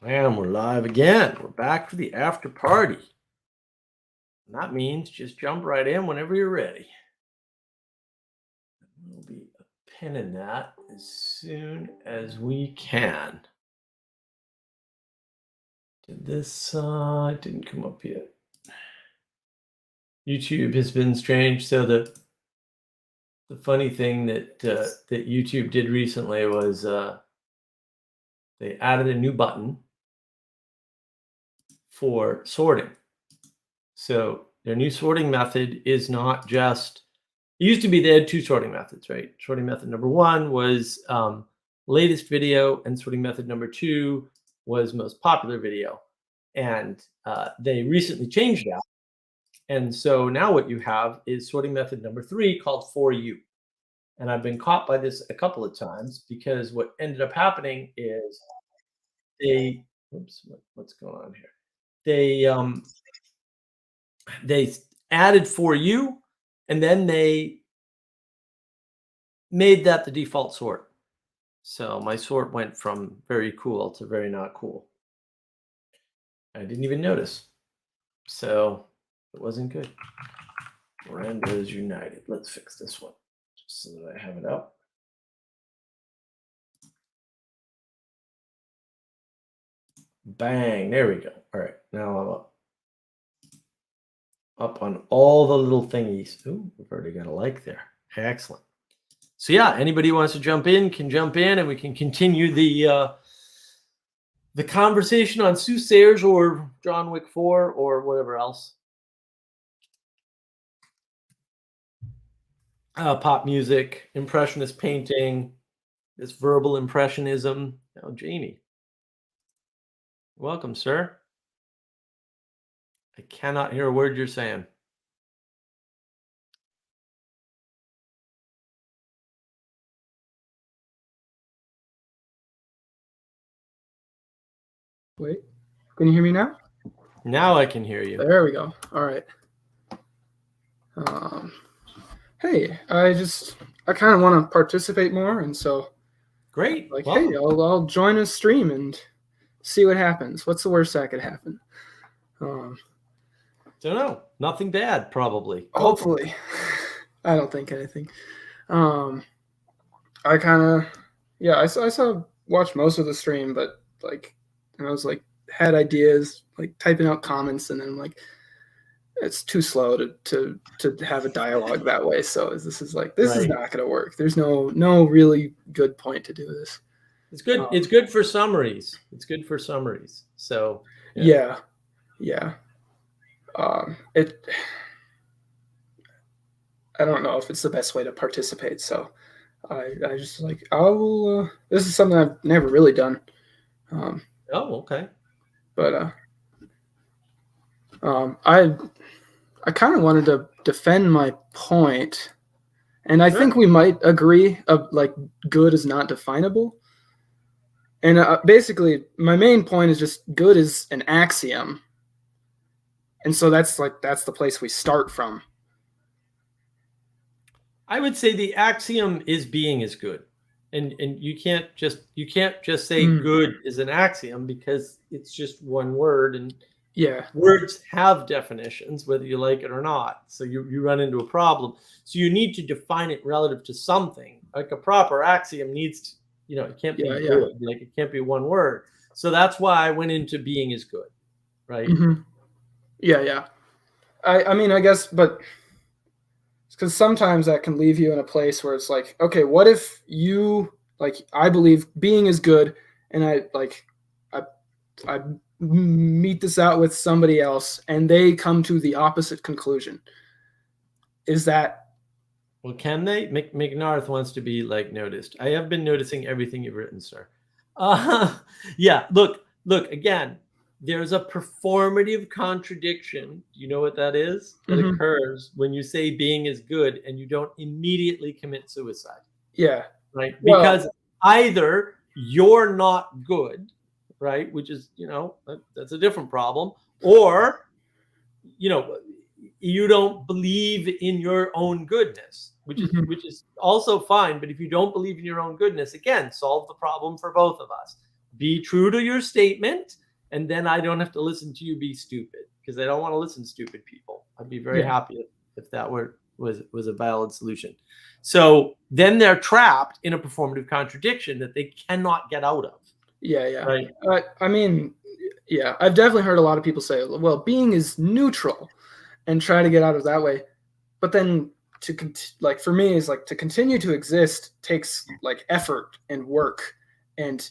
And we're live again. We're back for the after party. And that means just jump right in whenever you're ready. We'll be pinning that as soon as we can. Did this didn't come up yet. YouTube has been strange. So the funny thing that that YouTube did recently was they added a new button for sorting. So their new sorting method is not just, it used to be they had two sorting methods, right? Sorting method number one was latest video, and sorting method number two was most popular video. And they recently changed that. And so now what you have is sorting method number three called For You. And I've been caught by this a couple of times because what ended up happening is they, oops, what's going on here? They added For You, and then they made that the default sort. So my sort went from very cool to very not cool. I didn't even notice. So it wasn't good. Miranda is united. Let's fix this one just so that I have it up. Bang. There we go. All right. Now I'm up on all the little thingies. Ooh, we've already got a like there. Excellent. So yeah, anybody who wants to jump in can jump in, and we can continue the conversation on Soothsayers or John Wick 4 or whatever else. Pop music, impressionist painting, this verbal impressionism. Oh, Jamie. Welcome, sir. I cannot hear a word you're saying. Wait, can you hear me now? Now I can hear you. There we go. All right. Hey, I kind of want to participate more, and so great. Like, welcome. Hey, I'll join a stream and see what happens. What's the worst that could happen? Don't know. Nothing bad, probably. Hopefully. I don't think anything. I kind of, yeah, I watched most of the stream, but like, and I was like, had ideas, like typing out comments, and then like, it's too slow to have a dialogue that way. So this is not going to work. There's no really good point to do this. It's good. It's good for summaries. It's good for summaries. So yeah. I don't know if it's the best way to participate. So I just like, this is something I've never really done. Oh, okay. But I kind of wanted to defend my point, and I think we might agree of like good is not definable. And basically, my main point is just good is an axiom, and so that's the place we start from. I would say the axiom is being is good, and you can't just say good is an axiom because it's just one word, and yeah, words have definitions whether you like it or not. So you run into a problem. So you need to define it relative to something. Like a proper axiom needs to, it can't be good. Like it can't be one word. So that's why I went into being is good, right? Mm-hmm. Yeah. I mean, I guess, but because sometimes that can leave you in a place where it's like, okay, what if you like, I believe being is good, and I meet this out with somebody else and they come to the opposite conclusion. Is that, well, can they? McNarth wants to be like noticed. I have been noticing everything you've written, sir. Yeah, look again, there's a performative contradiction. You know what that is? That occurs when you say being is good and you don't immediately commit suicide. Yeah. Right? Because either you're not good, right? Which is, that's a different problem. Or, you don't believe in your own goodness, which is also fine. But if you don't believe in your own goodness, again, solve the problem for both of us. be true to your statement, and then I don't have to listen to you be stupid, because I don't want to listen to stupid people. I'd be very happy if that was a valid solution. So then they're trapped in a performative contradiction that they cannot get out of. Yeah. Right. I mean, yeah, I've definitely heard a lot of people say, well, being is neutral, and try to get out of that way. But then like for me is like to continue to exist takes like effort and work. And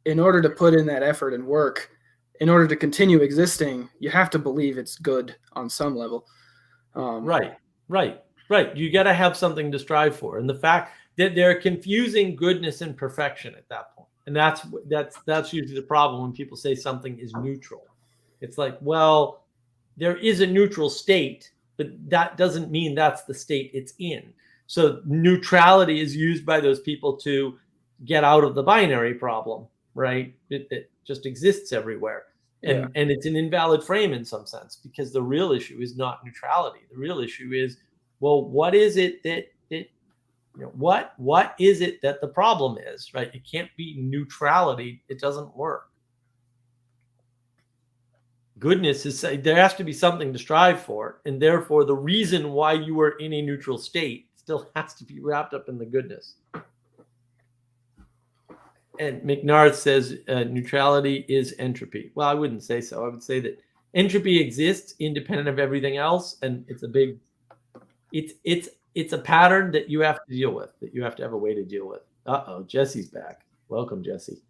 in order to put in that effort and work, in order to continue existing, you have to believe it's good on some level. Right. You got to have something to strive for. And the fact that they're confusing goodness and perfection at that point. And that's usually the problem when people say something is neutral. It's like, well, there is a neutral state, but that doesn't mean that's the state it's in. So neutrality is used by those people to get out of the binary problem, right? It just exists everywhere. And it's an invalid frame in some sense, because the real issue is not neutrality. The real issue is, well, what is it that what is it that the problem is, right? It can't be neutrality. It doesn't work. Goodness is, there has to be something to strive for, and therefore the reason why you are in a neutral state still has to be wrapped up in the goodness. And McNarth says neutrality is entropy. Well, I wouldn't say so. I would say that entropy exists independent of everything else, and it's a pattern that you have to deal with, that you have to have a way to deal with. Jesse's back. Welcome, Jesse.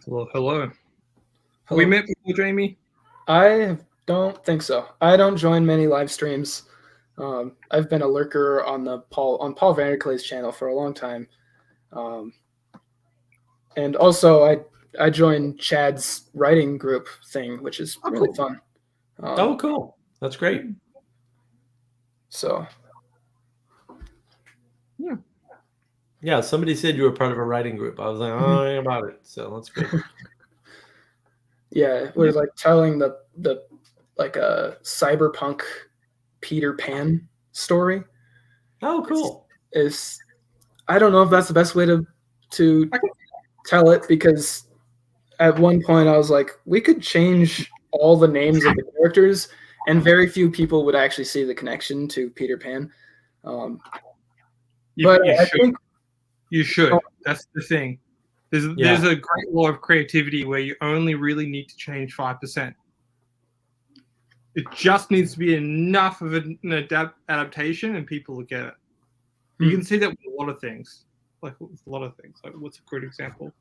Hello. We met before, Jamie? I don't think so. I don't join many live streams. I've been a lurker on Paul Vanderklay's channel for a long time. And also I joined Chad's writing group thing, which is really fun. Cool. That's great. So yeah, somebody said you were part of a writing group. I was like, oh, I ain't about it. So that's great. Yeah, we're like telling the like a cyberpunk Peter Pan story. Oh, cool. Is I don't know if that's the best way to tell it, because at one point I was like, we could change all the names of the characters, and very few people would actually see the connection to Peter Pan. But I think you should. That's the thing. There's a great law of creativity where you only really need to change 5%. It just needs to be enough of an adaptation, and people will get it. You can see that with a lot of things. Like what's a good example?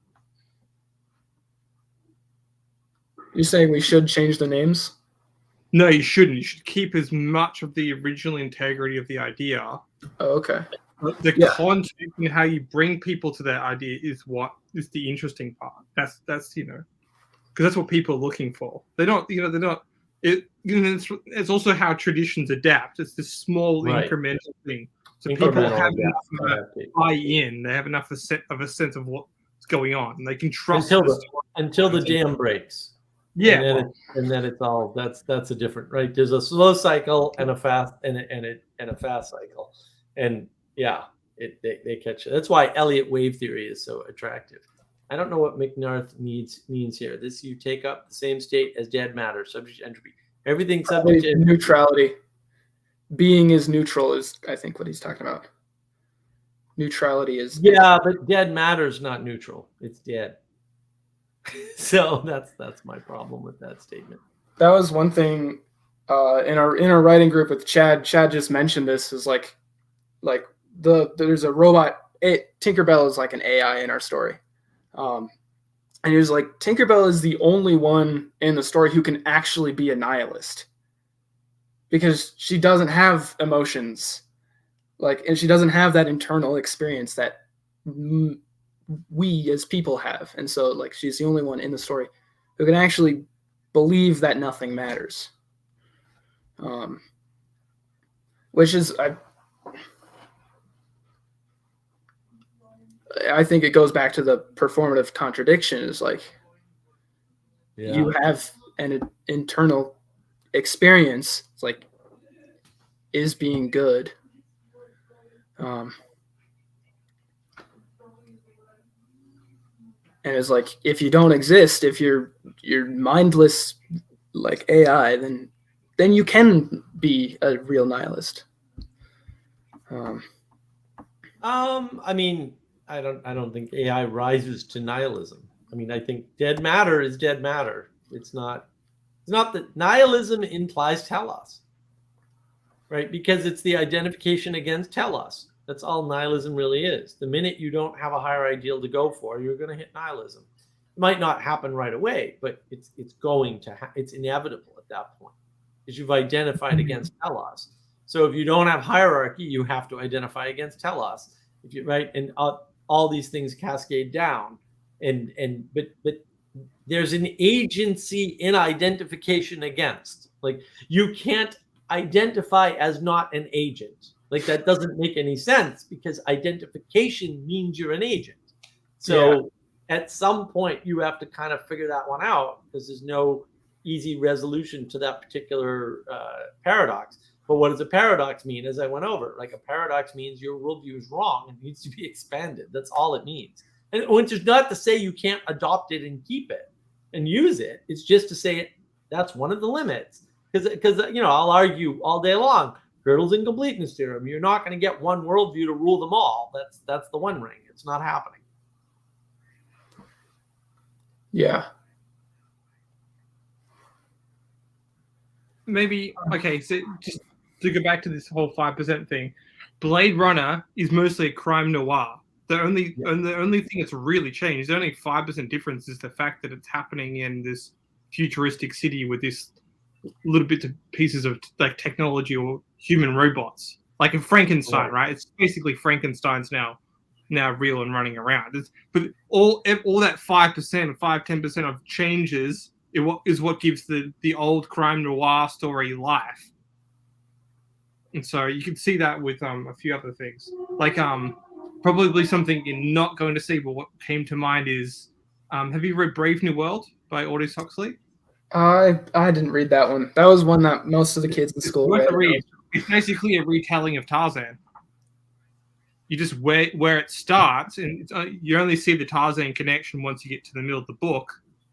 You're saying we should change the names? No, you shouldn't. You should keep as much of the original integrity of the idea. Oh, okay. The content and how you bring people to that idea is what is the interesting part. That's because that's what people are looking for. They're not. It's also how traditions adapt. It's this small incremental thing. So people have enough buy-in. They have enough of a sense of what's going on, and they can trust until the dam breaks. Yeah, and then it's all that's a different, right. There's a slow cycle and a fast and a fast cycle, and they catch it. That's why Elliott wave theory is so attractive. I don't know what McNarth means here. This, you take up the same state as dead matter, subject to entropy. Everything subject to neutrality. Being is neutral is, I think, what he's talking about. Neutrality is but dead matter is not neutral. It's dead. So that's my problem with that statement. That was one thing in our writing group with Chad. Chad just mentioned this, is like there's a robot. Tinkerbell is like an AI in our story, and he was like, Tinkerbell is the only one in the story who can actually be a nihilist, because she doesn't have emotions, and she doesn't have that internal experience that we as people have. And so she's the only one in the story who can actually believe that nothing matters, which is I think it goes back to the performative contradiction. Is you have an internal experience, is being good. And it's like, if you don't exist, if you're mindless like AI, then you can be a real nihilist. I mean, I don't think AI rises to nihilism. I mean, I think dead matter is dead matter. It's not that nihilism implies telos, right? Because it's the identification against telos. That's all nihilism really is. The minute you don't have a higher ideal to go for, you're going to hit nihilism. It might not happen right away, but it's going to it's inevitable at that point because you've identified against telos. So if you don't have hierarchy, you have to identify against telos. If you right, and all these things cascade down, but there's an agency in identification against. Like you can't identify as not an agent. Like that doesn't make any sense because identification means you're an agent. So at some point you have to kind of figure that one out because there's no easy resolution to that particular paradox. But what does a paradox mean? As I went over, like a paradox means your worldview is wrong and needs to be expanded. That's all it means. And which is not to say you can't adopt it and keep it and use it. It's just to say that's one of the limits. Because I'll argue all day long, Gödel's incompleteness theorem. You're not going to get one worldview to rule them all. That's the one ring. It's not happening. Yeah. Maybe okay. So just to go back to this whole 5% thing, Blade Runner is mostly a crime noir. The only thing that's really changed, the only 5% difference is the fact that it's happening in this futuristic city with this little bits of pieces of like technology or human robots, like in Frankenstein, right? It's basically Frankenstein's now real and running around. But all that 5%, 5-10% of changes is what gives the old crime noir story life. And so you can see that with a few other things, like probably something you're not going to see, but what came to mind is, have you read Brave New World by Aldous Huxley? I didn't read that one. That was one that most of the kids in school read. It's basically a retelling of Tarzan. You just where it starts, and you only see the Tarzan connection once you get to the middle of the book,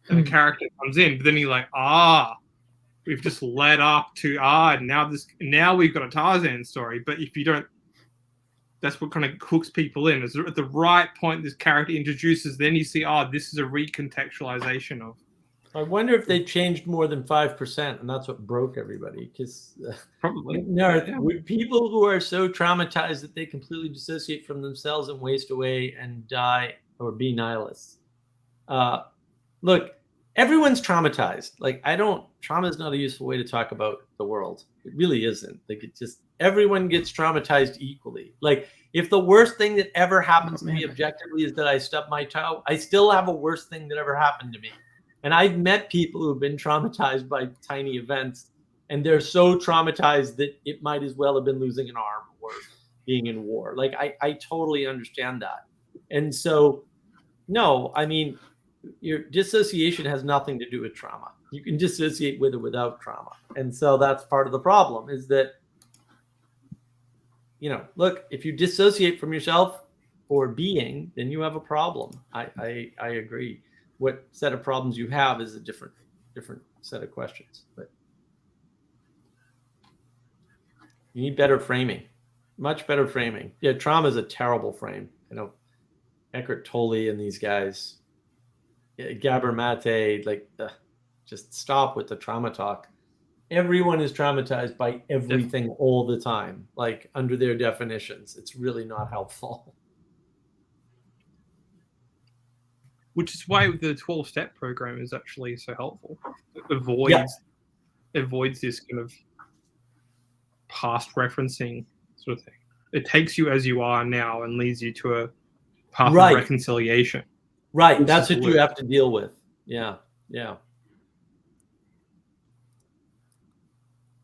and the character comes in. But then you're like, we've just led up to now we've got a Tarzan story. But if you don't, that's what kind of hooks people in. Is at the right point this character introduces, then you see, this is a recontextualization of. I wonder if they changed more than 5%, and that's what broke everybody. Because probably people who are so traumatized that they completely dissociate from themselves and waste away and die or be nihilists. Look, everyone's traumatized. Like trauma is not a useful way to talk about the world. It really isn't. Like everyone gets traumatized equally. Like if the worst thing that ever happens to me objectively is that I stub my toe, I still have a worse thing that ever happened to me. And I've met people who've been traumatized by tiny events, and they're so traumatized that it might as well have been losing an arm or being in war. Like I totally understand that. And so, no, I mean, your dissociation has nothing to do with trauma. You can dissociate with or without trauma. And so that's part of the problem is that, look, if you dissociate from yourself or being, then you have a problem. I agree. What set of problems you have is a different set of questions. But you need better framing, much better framing. Yeah, trauma is a terrible frame. Eckhart Tolle and these guys, Gabor Mate, just stop with the trauma talk. Everyone is traumatized by everything all the time, like under their definitions. It's really not helpful. Which is why the 12-step program is actually so helpful. It avoids this kind of past referencing sort of thing. It takes you as you are now and leads you to a path of reconciliation. Right. That's what you have to deal with. Yeah. Yeah.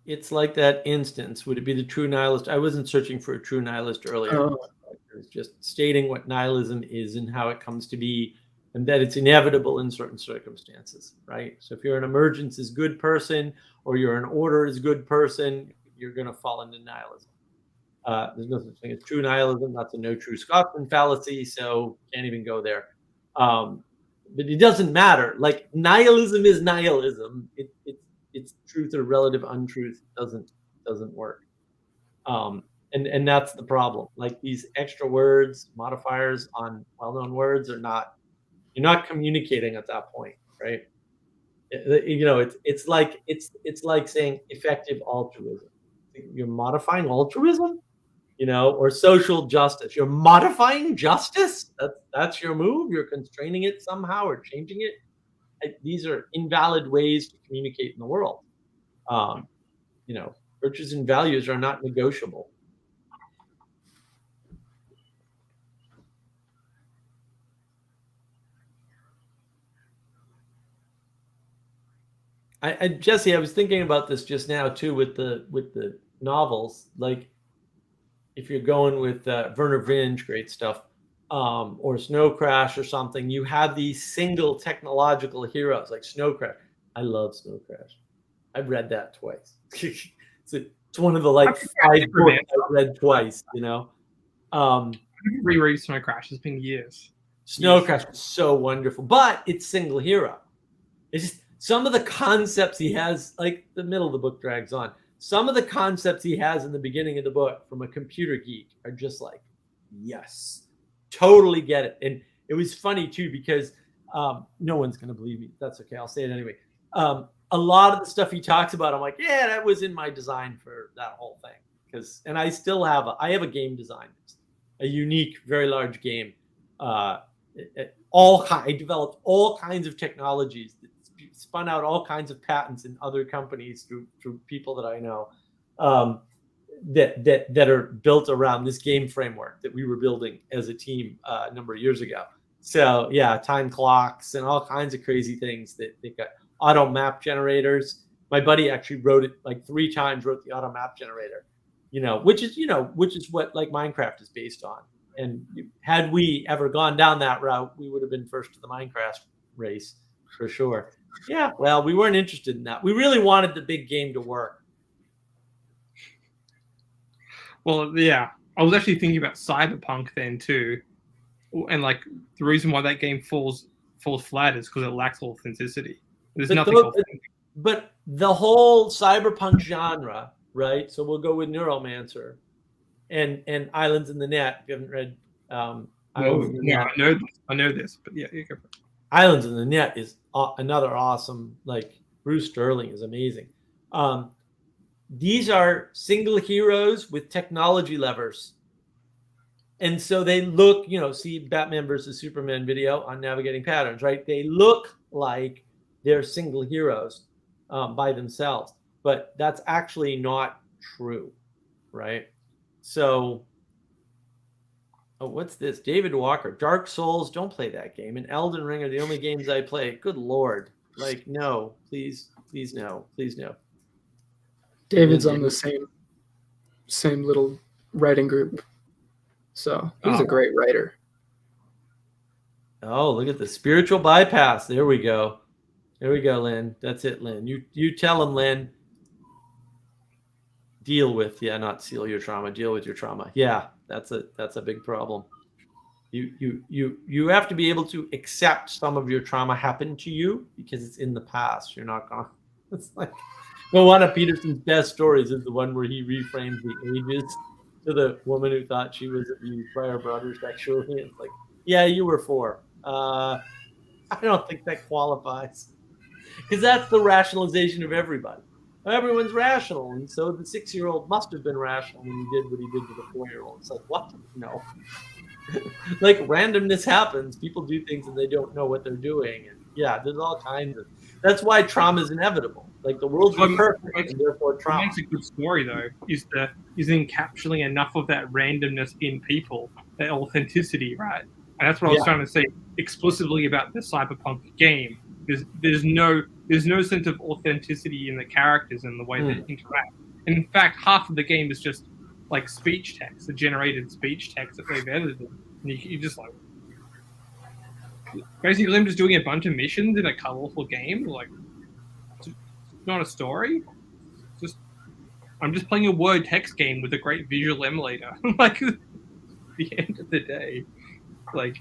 It's like that instance. Would it be the true nihilist? I wasn't searching for a true nihilist earlier. I was just stating what nihilism is and how it comes to be, and that it's inevitable in certain circumstances, right? So if you're an emergence is good person or you're an order is good person, you're going to fall into nihilism. There's no such thing as true nihilism. That's a no true Scotsman fallacy, so can't even go there. But it doesn't matter. Like nihilism is nihilism. It's truth or relative untruth doesn't work. And that's the problem. Like these extra words, modifiers on well-known words are not. You're not communicating at that point, right? It's like saying effective altruism. You're modifying altruism, or social justice. You're modifying justice. That's your move. You're constraining it somehow or changing it. These are invalid ways to communicate in the world. Virtues and values are not negotiable. Jesse, I was thinking about this just now too with the novels. Like, if you're going with Werner Vinge, great stuff, or Snow Crash or something, you have these single technological heroes like Snow Crash. I love Snow Crash. I've read that twice. It's one of the 5 books I've read twice. Reread Snow Crash. It's been years. Snow Crash is so wonderful, but it's single hero. It's just some of the concepts he has, like the middle of the book drags on. Some of the concepts he has in the beginning of the book from a computer geek are just like, yes, totally get it. And it was funny too, because no one's going to believe me. That's okay. I'll say it anyway. A lot of the stuff he talks about, I'm like, yeah, that was in my design for that whole thing. And I still have a game design, a unique, very large game. I developed all kinds of technologies that spun out all kinds of patents in other companies through people that I know, that are built around this game framework that we were building as a team a number of years ago. So yeah, time clocks and all kinds of crazy things that they got. Auto map generators. My buddy actually wrote it like 3 times. Wrote the auto map generator, which is what like Minecraft is based on. And had we ever gone down that route, we would have been first to the Minecraft race for sure. Yeah, well, we weren't interested in that. We really wanted the big game to work. Well, yeah, I was actually thinking about Cyberpunk then too, and like the reason why that game falls flat is because it lacks authenticity. There's nothing authentic. But the whole Cyberpunk genre, right? So we'll go with Neuromancer and Islands in the Net. If you haven't read Islands in the Net. I know this, but yeah, you go for it. Islands in the Net is another awesome, like Bruce Sterling is amazing. These are single heroes with technology levers. And so they look, see Batman versus Superman video on Navigating Patterns, right? They look like they're single heroes by themselves, but that's actually not true, right? So, what's this? David Walker, Dark Souls, don't play that game. And Elden Ring are the only games I play. Good Lord. Like, no, please no. Please no. David's on the same little writing group. So he's a great writer. Oh, look at the spiritual bypass. There we go. There we go, Lynn. That's it, Lynn. You tell him, Lynn. Not seal your trauma. Deal with your trauma. Yeah, that's a big problem. You have to be able to accept some of your trauma happened to you because it's in the past. You're not gonna. It's like, well, one of Peterson's best stories is the one where he reframes the ages to the woman who thought she was abused by her brother sexually. It's like, yeah, you were 4. I don't think that qualifies. Because that's the rationalization of everybody. Everyone's rational, and so the 6-year-old must have been rational when he did what he did to the 4-year-old. It's like, what? No. Like, randomness happens. People do things and they don't know what they're doing. And yeah, there's all kinds of. That's why trauma is inevitable. Like, the world's perfect, and therefore trauma. What makes a good story, though, is encapsulating enough of that randomness in people, that authenticity, right? And that's what I was trying to say explicitly about the Cyberpunk game. There's no sense of authenticity in the characters and the way they interact. And in fact, half of the game is just like speech text, the generated speech text that they've edited. And you just like basically them just doing a bunch of missions in a colorful game. Like, it's not a story. I'm just playing a word text game with a great visual emulator. Like, at the end of the day, like,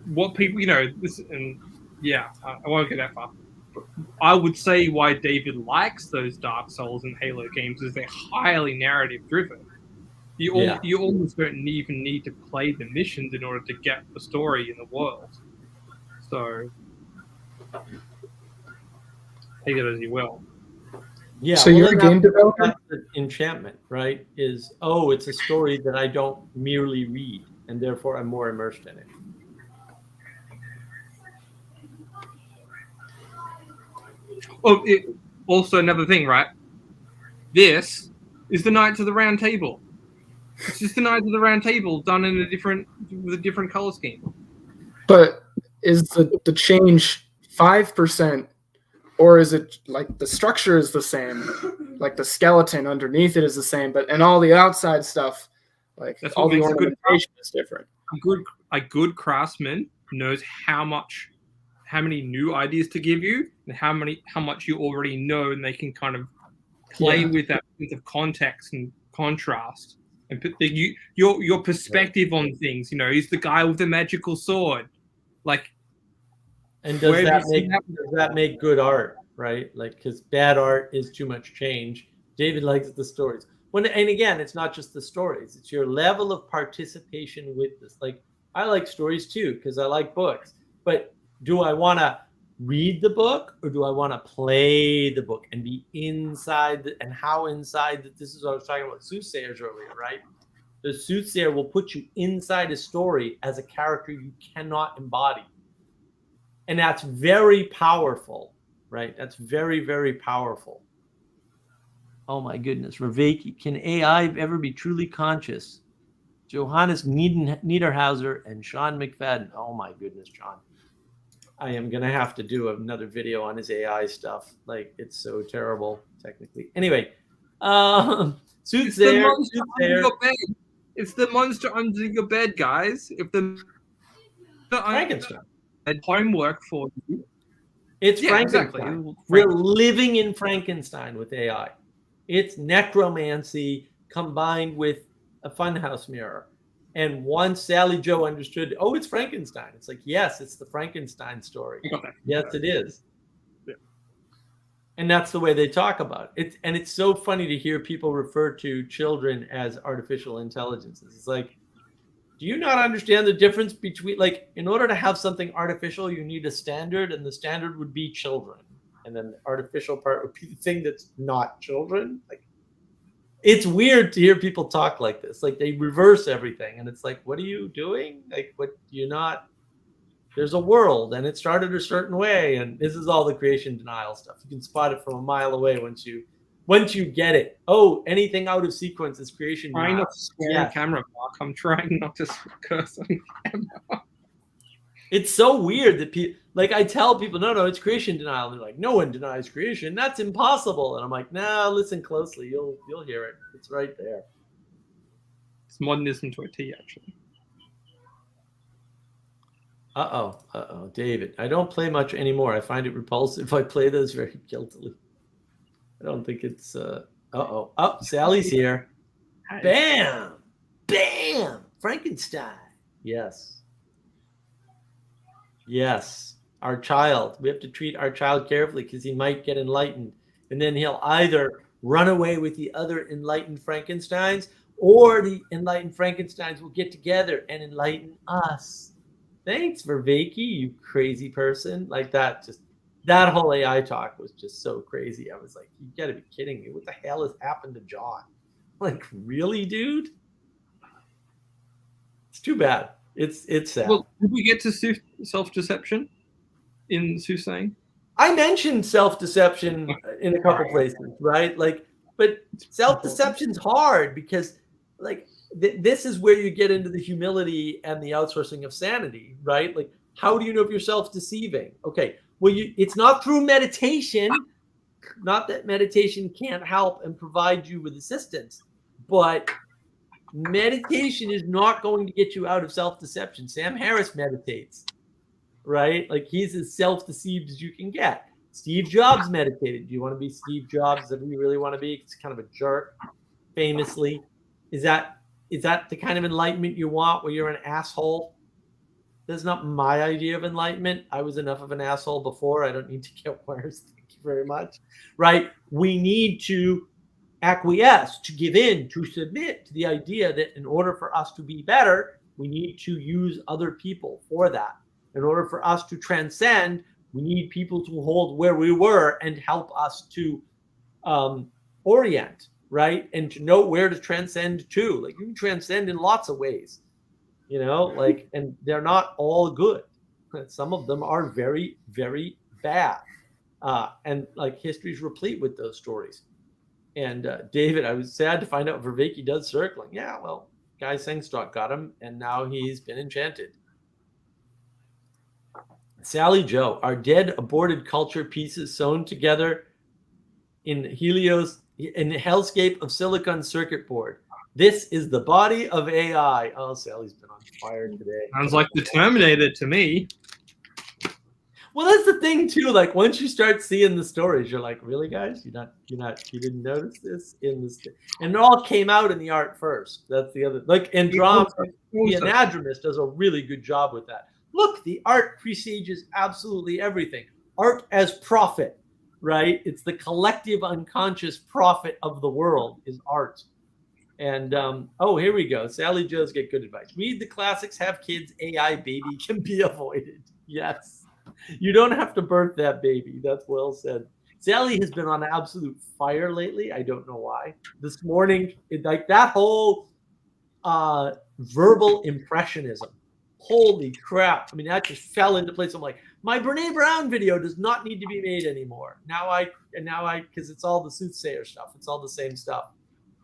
what people, this, and yeah, I won't get that far. But I would say why David likes those Dark Souls and Halo games is they're highly narrative driven. You almost don't even need to play the missions in order to get the story in the world. So take it as you will. Yeah. So you're a game developer? That's the enchantment, right? It's a story that I don't merely read, and therefore I'm more immersed in it. Oh, also another thing, right? This is the Knights of the Round Table. It's just the Knights of the Round Table done with a different color scheme. But is the change 5%, or is it like the structure is the same, like the skeleton underneath it is the same, and all the outside stuff, like all the ornamentation is different? A good craftsman knows how many new ideas to give you and how much you already know, and they can kind of play with that sense of context and contrast and put your perspective on things. He's the guy with the magical sword. And does that make good art, right? Like, because bad art is too much change. David likes the stories. And again, it's not just the stories; it's your level of participation with this. Like, I like stories too because I like books. But do I want to read the book, or do I want to play the book and be inside? And how inside? This is what I was talking about Soothsayers earlier, right? The Soothsayer will put you inside a story as a character you cannot embody. And that's very powerful, right? That's very, very powerful. Oh my goodness. Raveki, can AI ever be truly conscious? Johannes Niederhauser and Sean McFadden. Oh my goodness, John. I am going to have to do another video on his AI stuff. Like, it's so terrible, technically. Anyway, Soothsayer. It's the monster under your bed, guys. If the Frankenstein. Homework for you. It's Frankenstein. Exactly. We're living in Frankenstein with AI. It's necromancy combined with a funhouse mirror. And once Sally Joe understood, oh, it's Frankenstein. It's like, yes, it's the Frankenstein story. Yes, it is. Yeah. And that's the way they talk about it. And it's so funny to hear people refer to children as artificial intelligences. It's like, do you not understand the difference between, like, in order to have something artificial, you need a standard, and the standard would be children. And then the artificial part would be the thing that's not children. Like, it's weird to hear people talk like this. Like, they reverse everything. And it's like, what are you doing? Like, what do you not? There's a world, and it started a certain way. And this is all the creation denial stuff. You can spot it from a mile away once you get it. Oh, anything out of sequence is creation denial. I'm not swearing camera, Mark. I'm trying not to curse on camera. It's so weird that people, like, I tell people, no, it's creation denial. And they're like, no one denies creation. That's impossible. And I'm like, nah, listen closely. You'll hear it. It's right there. It's modernism to a T, actually. Uh-oh, David. I don't play much anymore. I find it repulsive. I play those very guiltily. I don't think it's, uh-oh. Oh, Sally's here. Bam! Bam! Frankenstein. Yes. Yes. Our child. We have to treat our child carefully because he might get enlightened. And then he'll either run away with the other enlightened Frankensteins, or the enlightened Frankensteins will get together and enlighten us. Thanks, Verveki, you crazy person. Like, that whole AI talk was just so crazy. I was like, you gotta be kidding me. What the hell has happened to John? Like, really, dude? It's too bad. It's sad. Well, did we get to self-deception in Soothsaying? I mentioned self-deception in a couple places, right? Like, but self-deception's hard because, like, this is where you get into the humility and the outsourcing of sanity, right? Like, how do you know if you're self-deceiving? Okay, well, it's not through meditation. Not that meditation can't help and provide you with assistance, but meditation is not going to get you out of self-deception. Sam Harris meditates, right? Like, he's as self-deceived as you can get. Steve Jobs meditated. Do you want to be Steve Jobs? That you really want to be? It's kind of a jerk, famously. Is that the kind of enlightenment you want, where you're an asshole? That's not my idea of enlightenment. I was enough of an asshole before. I don't need to get worse. Thank you very much. Right? We need to acquiesce, to give in, to submit to the idea that in order for us to be better, we need to use other people for that. In order for us to transcend, we need people to hold where we were and help us to orient, right? And to know where to transcend to. Like you can transcend in lots of ways, like, and they're not all good. Some of them are very, very bad. And like history's replete with those stories. And David, I was sad to find out Vervaeke does circling. Yeah, well, Guy Sengstock got him, and now he's been enchanted. Sally Joe, are dead aborted culture pieces sewn together in the hellscape of silicon circuit board. This is the body of AI. Oh, Sally's been on fire today. Sounds like the Terminator to me. Well, that's the thing too. Like once you start seeing the stories, you're like, really, guys? You didn't notice this in this, and it all came out in the art first. That's the other. Like Andromeda, the Anadromist does a really good job with that. Look, the art presages absolutely everything. Art as prophet, right? It's the collective unconscious prophet of the world is art. And oh, here we go. Sally Joe's get good advice. Read the classics, have kids, AI baby can be avoided. Yes. You don't have to birth that baby. That's well said. Sally has been on absolute fire lately. I don't know why. This morning, like that whole verbal impressionism. Holy crap. I mean, that just fell into place. I'm like, my Brene Brown video does not need to be made anymore. Now I, because it's all the Soothsayer stuff. It's all the same stuff.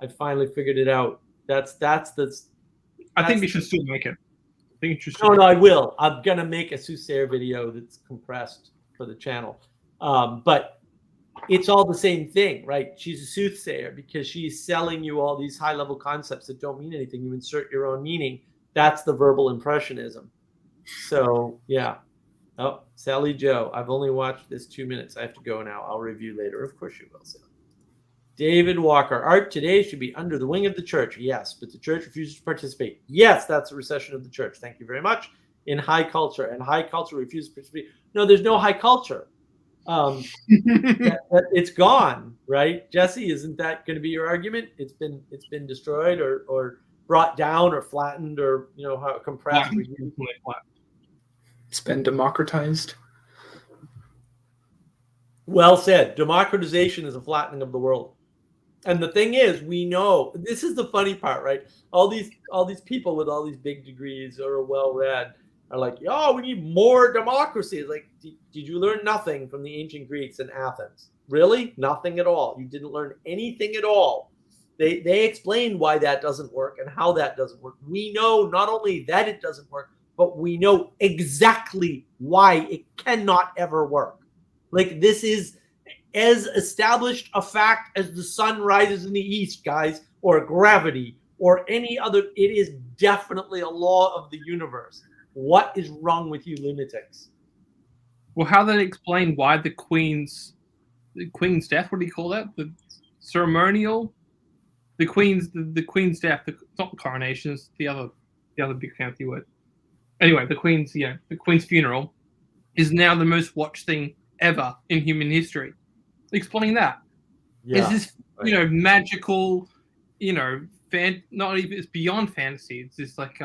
I finally figured it out. That's I think you should still make it. I think you should. No, I will. I'm gonna make a Soothsayer video that's compressed for the channel. But it's all the same thing, right? She's a soothsayer because she's selling you all these high-level concepts that don't mean anything. You insert your own meaning. That's the verbal impressionism. So yeah. Oh, Sally Joe. I've only watched this 2 minutes. I have to go now. I'll review later. Of course you will, Sally. David Walker, art today should be under the wing of the church. Yes, but the church refuses to participate. Yes, that's a recession of the church. Thank you very much. In high culture, and high culture refuses to participate. No, there's no high culture. It's gone, right? Jesse, isn't that going to be your argument? It's been destroyed or brought down or flattened or how compressed. It's been democratized. Well said. Democratization is a flattening of the world. And the thing is, we know this is the funny part, right? All these people with all these big degrees or well-read are like, "Oh, we need more democracy." It's like, did you learn nothing from the ancient Greeks in Athens? Really, nothing at all. You didn't learn anything at all. They explained why that doesn't work and how that doesn't work. We know not only that it doesn't work, but we know exactly why it cannot ever work. Like this is as established a fact as the sun rises in the east, guys, or gravity, or any other. It is definitely a law of the universe. What is wrong with you lunatics? Well, how they explain why the queen's death? What do you call that? The ceremonial, the queen's death. It's not the coronation. It's the other big fancy word. Anyway, the queen's funeral is now the most watched thing ever in human history. Explaining that. Yeah. Is this magical, not even, it's beyond fantasy. It's this like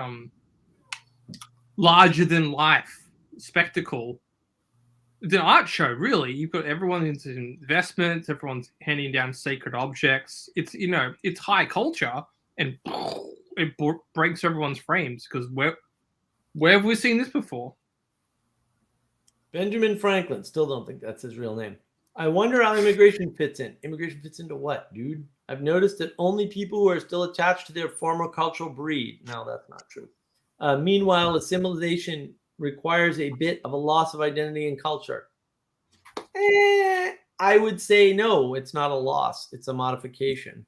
larger than life spectacle. It's an art show, really. You've got everyone into investments, everyone's handing down sacred objects. It's it's high culture, and it breaks everyone's frames because where have we seen this before? Benjamin Franklin. Still don't think that's his real name. I wonder how immigration fits in. Immigration fits into what, dude? I've noticed that only people who are still attached to their former cultural breed. No, that's not true. Meanwhile, assimilation requires a bit of a loss of identity and culture. I would say no, it's not a loss. It's a modification.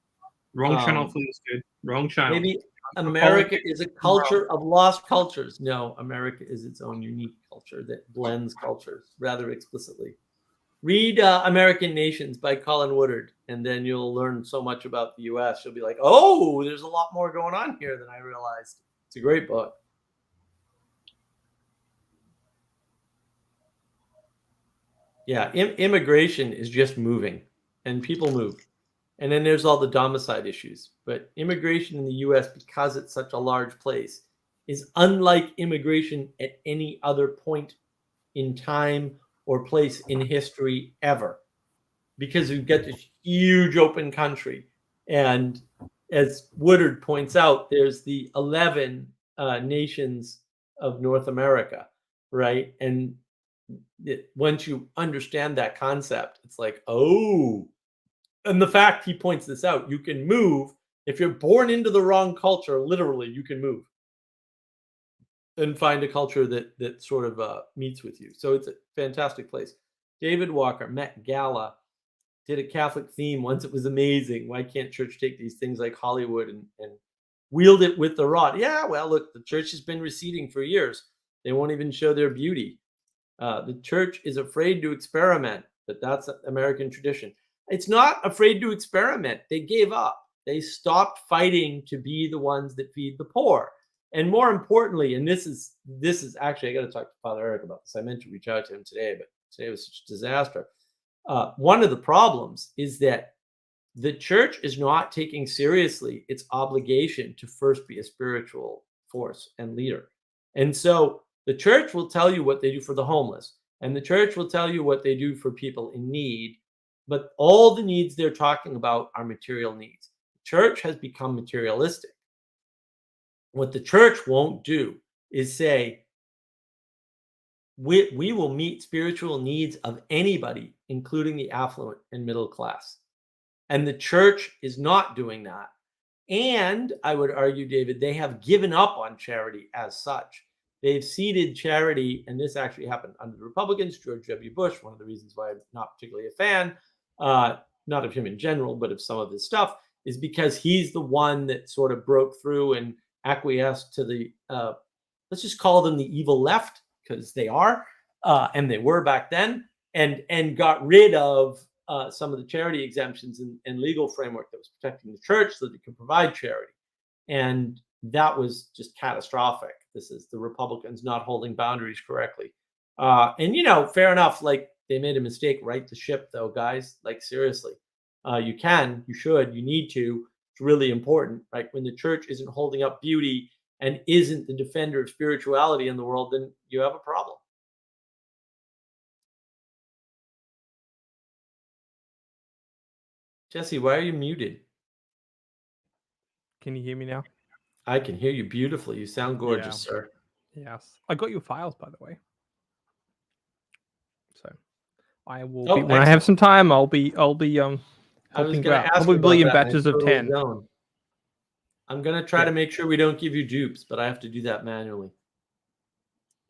Wrong channel for this, dude. Wrong channel. Maybe America is a culture of lost cultures. No, America is its own unique culture that blends cultures rather explicitly. Read American Nations by Colin Woodard, and then you'll learn so much about the U.S. You'll be like, oh, there's a lot more going on here than I realized. It's a great book. Yeah, immigration is just moving, and people move. And then there's all the domicile issues. But immigration in the US, because it's such a large place, is unlike immigration at any other point in time or place in history ever. Because we've got this huge open country. And as Woodard points out, there's the 11 nations of North America, right? And once you understand that concept, it's like, oh, and the fact he points this out, you can move. If you're born into the wrong culture, literally, you can move and find a culture that sort of meets with you. So it's a fantastic place. David Walker, Met Gala, did a Catholic theme once. It was amazing. Why can't church take these things like Hollywood and wield it with the rod? Yeah, well, look, the church has been receding for years. They won't even show their beauty. The church is afraid to experiment, but that's American tradition. It's not afraid to experiment. They gave up. They stopped fighting to be the ones that feed the poor. And more importantly, and this is actually, I got to talk to Father Eric about this. I meant to reach out to him today, but today was such a disaster. One of the problems is that the church is not taking seriously its obligation to first be a spiritual force and leader. And so the church will tell you what they do for the homeless, and the church will tell you what they do for people in need, but all the needs they're talking about are material needs. The church has become materialistic. What the church won't do is say, we will meet spiritual needs of anybody, including the affluent and middle class. And the church is not doing that. And I would argue, David, they have given up on charity as such. They've ceded charity, and this actually happened under the Republicans, George W. Bush, one of the reasons why I'm not particularly a fan, not of him in general, but of some of his stuff, is because he's the one that sort of broke through and acquiesced to the, let's just call them the evil left, because they are, and they were back then, and got rid of some of the charity exemptions and legal framework that was protecting the church so that it could provide charity. And that was just catastrophic. This is the Republicans not holding boundaries correctly. And, fair enough. Like, they made a mistake. Right the ship, though, guys. Like, seriously. You can, you should, you need to. It's really important, right? When the church isn't holding up beauty and isn't the defender of spirituality in the world, then you have a problem. Jesse, why are you muted? Can you hear me now? I can hear you beautifully. You sound gorgeous, sir. Yes. I got your files, by the way. So I will Oh, be when I have some time, I'll be helping you out. Probably in batches of 10. I'm gonna try to make sure we don't give you dupes, but I have to do that manually.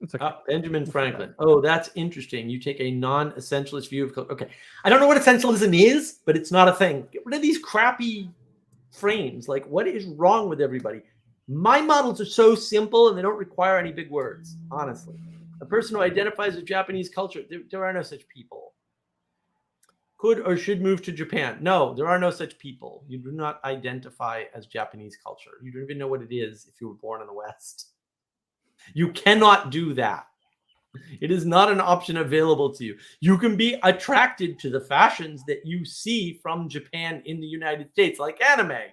It's okay. Benjamin Franklin. Oh, that's interesting. You take a non-essentialist view of culture. Okay. I don't know what essentialism is, but it's not a thing. Get rid of these crappy frames. Like, what is wrong with everybody? My models are so simple and they don't require any big words, honestly. A person who identifies with Japanese culture, there are no such people. Could or should move to Japan. No, there are no such people. You do not identify as Japanese culture. You don't even know what it is if you were born in the West. You cannot do that. It is not an option available to you. You can be attracted to the fashions that you see from Japan in the United States, like anime.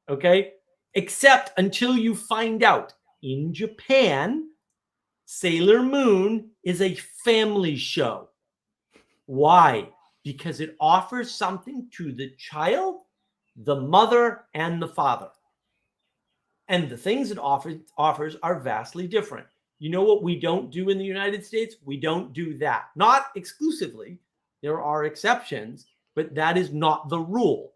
Okay? Except until you find out in Japan, Sailor Moon is a family show. Why? Because it offers something to the child, the mother, and the father. And the things it offers are vastly different. You know what we don't do in the United States? We don't do that. Not exclusively. There are exceptions, but that is not the rule.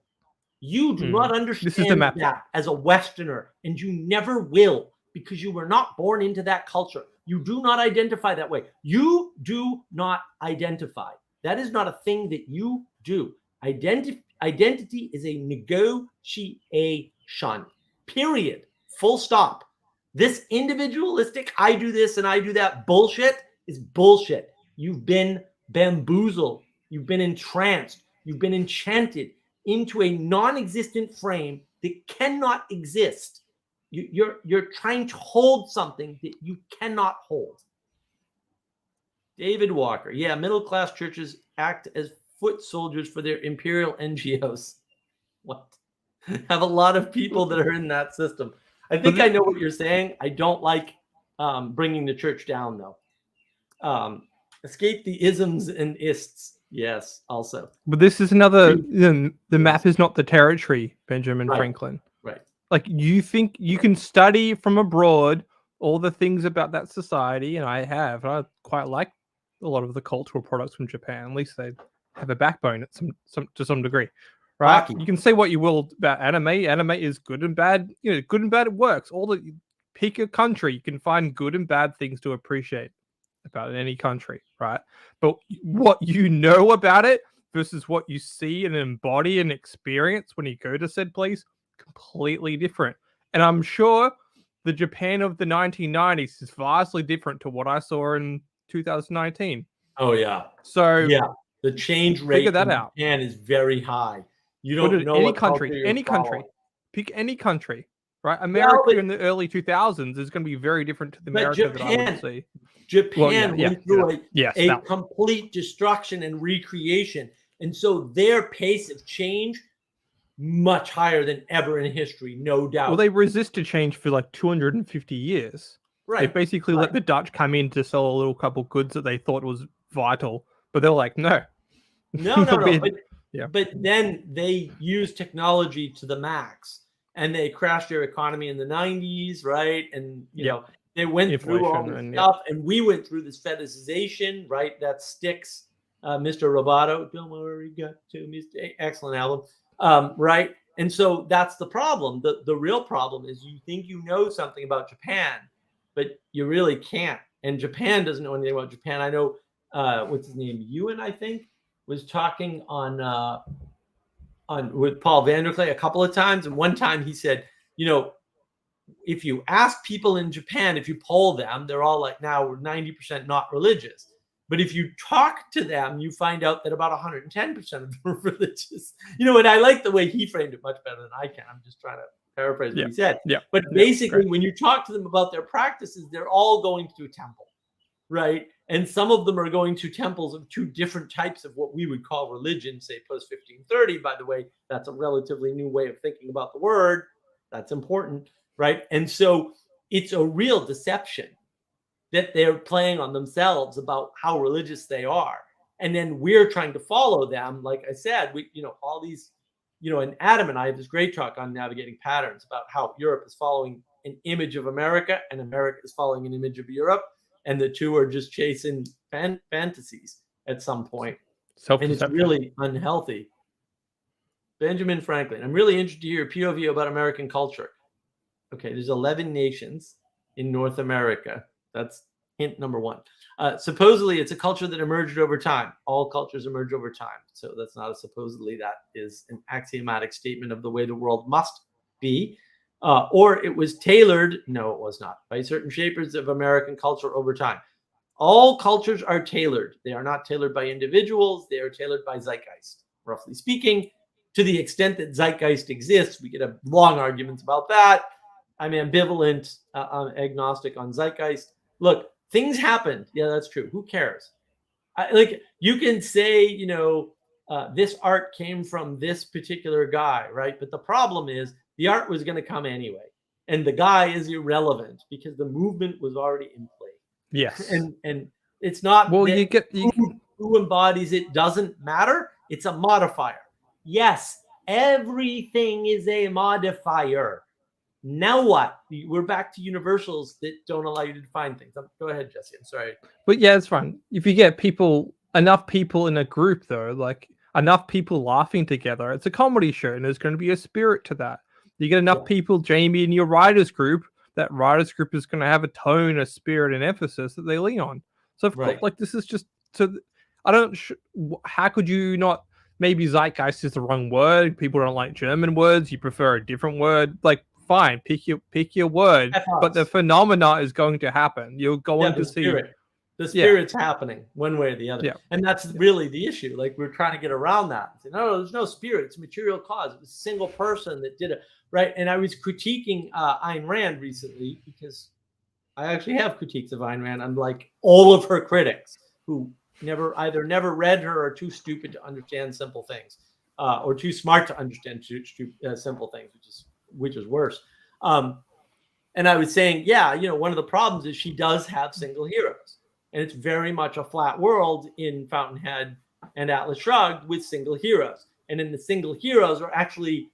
You do not understand that as a Westerner, and you never will, because you were not born into that culture. You do not identify that way. You do not identify. That is not a thing that you do. Identity is a negotiation, period. Full stop. This individualistic, I do this and I do that bullshit is bullshit. You've been bamboozled. You've been entranced. You've been enchanted into a non-existent frame that cannot exist. You're trying to hold something that you cannot hold. David Walker. Yeah, middle-class churches act as foot soldiers for their imperial NGOs. What? Have a lot of people that are in that system. I think I know what you're saying. I don't like bringing the church down, though. Escape the isms and ists. Yes, also. But this is another. The map is not the territory, Benjamin Franklin. Right. Like, you think you can study from abroad all the things about that society, and I quite like a lot of the cultural products from Japan. At least they have a backbone at to some degree, right? Hockey. You can say what you will about anime. Anime is good and bad. You know, good and bad. It works. Pick a country, you can find good and bad things to appreciate about any country, right? But what you know about it versus what you see and embody and experience when you go to said place, completely different. And I'm sure the Japan of the 1990s is vastly different to what I saw in 2019. Oh yeah. So yeah, the change rate figure that in out. Japan is very high. You don't know any what country, pick any country, right? America in the early 2000s is going to be very different to the America that I would see. Japan went through a complete destruction and recreation, and so their pace of change much higher than ever in history, no doubt. Well, they resisted change for like 250 years. Right. They basically let the Dutch come in to sell a little couple goods that they thought was vital, but they're like, no. No. But then they used technology to the max, and they crashed their economy in the 90s, right? And you know, they went through all this stuff, and we went through this fetishization, right? That sticks, Mr. Roboto. Don't worry, got to Mr. Excellent album. Right. And so that's the problem. The real problem is you think you know something about Japan, but you really can't. And Japan doesn't know anything about Japan. I know, what's his name? Ewan, I think, was talking on with Paul Vanderklay a couple of times. And one time he said, you know, if you ask people in Japan, if you poll them, they're all like, now we're 90% not religious. But if you talk to them, you find out that about 110% of them are religious. You know, and I like the way he framed it much better than I can. I'm just trying to paraphrase what he said. But basically, when you talk to them about their practices, they're all going to a temple, right? And some of them are going to temples of two different types of what we would call religion, say post 1530. By the way, that's a relatively new way of thinking about the word. That's important, right? And so it's a real deception that they're playing on themselves about how religious they are. And then we're trying to follow them. Like I said, we, you know, all these, you know, and Adam and I have this great talk on navigating patterns about how Europe is following an image of America and America is following an image of Europe. And the two are just chasing fantasies at some point. And it's really unhealthy. Benjamin Franklin, I'm really interested to hear your POV about American culture. Okay, there's 11 nations in North America. That's hint number one. Supposedly, it's a culture that emerged over time. All cultures emerge over time. So that's not a supposedly. That is an axiomatic statement of the way the world must be. Or it was tailored. No, it was not. By certain shapers of American culture over time. All cultures are tailored. They are not tailored by individuals. They are tailored by zeitgeist, roughly speaking. To the extent that zeitgeist exists, we could have long arguments about that. I'm ambivalent, I'm agnostic on zeitgeist. Look, things happened. Yeah, that's true. Who cares? Like, you can say, you know, this art came from this particular guy, right? But the problem is the art was going to come anyway. And the guy is irrelevant because the movement was already in play. Yes. And it's not, well, who embodies it doesn't matter. It's a modifier. Yes, everything is a modifier. Now what? We're back to universals that don't allow you to define things. Go ahead, Jesse. I'm sorry. But yeah, it's fine. If you get enough people in a group, though, like enough people laughing together, it's a comedy show, and there's going to be a spirit to that. You get enough people, Jamie, in your writers group. That writers group is going to have a tone, a spirit, and emphasis that they lean on. So, of course, like this is just so. I don't. How could you not? Maybe zeitgeist is the wrong word. People don't like German words. You prefer a different word. Like, fine, pick your word. But the phenomena is going to happen. You're going to see the spirit's happening one way or the other. And that's really the issue. Like, we're trying to get around that. Say, no, there's no spirit. It's a material cause. It was a single person that did it. Right. And I was critiquing Ayn Rand recently because I actually have critiques of Ayn Rand. I'm like all of her critics. who never read her or too stupid to understand simple things, or too smart to understand simple things, which is worse. And I was saying, yeah, one of the problems is she does have single heroes, and it's very much a flat world in Fountainhead and Atlas Shrugged with single heroes. And then the single heroes are actually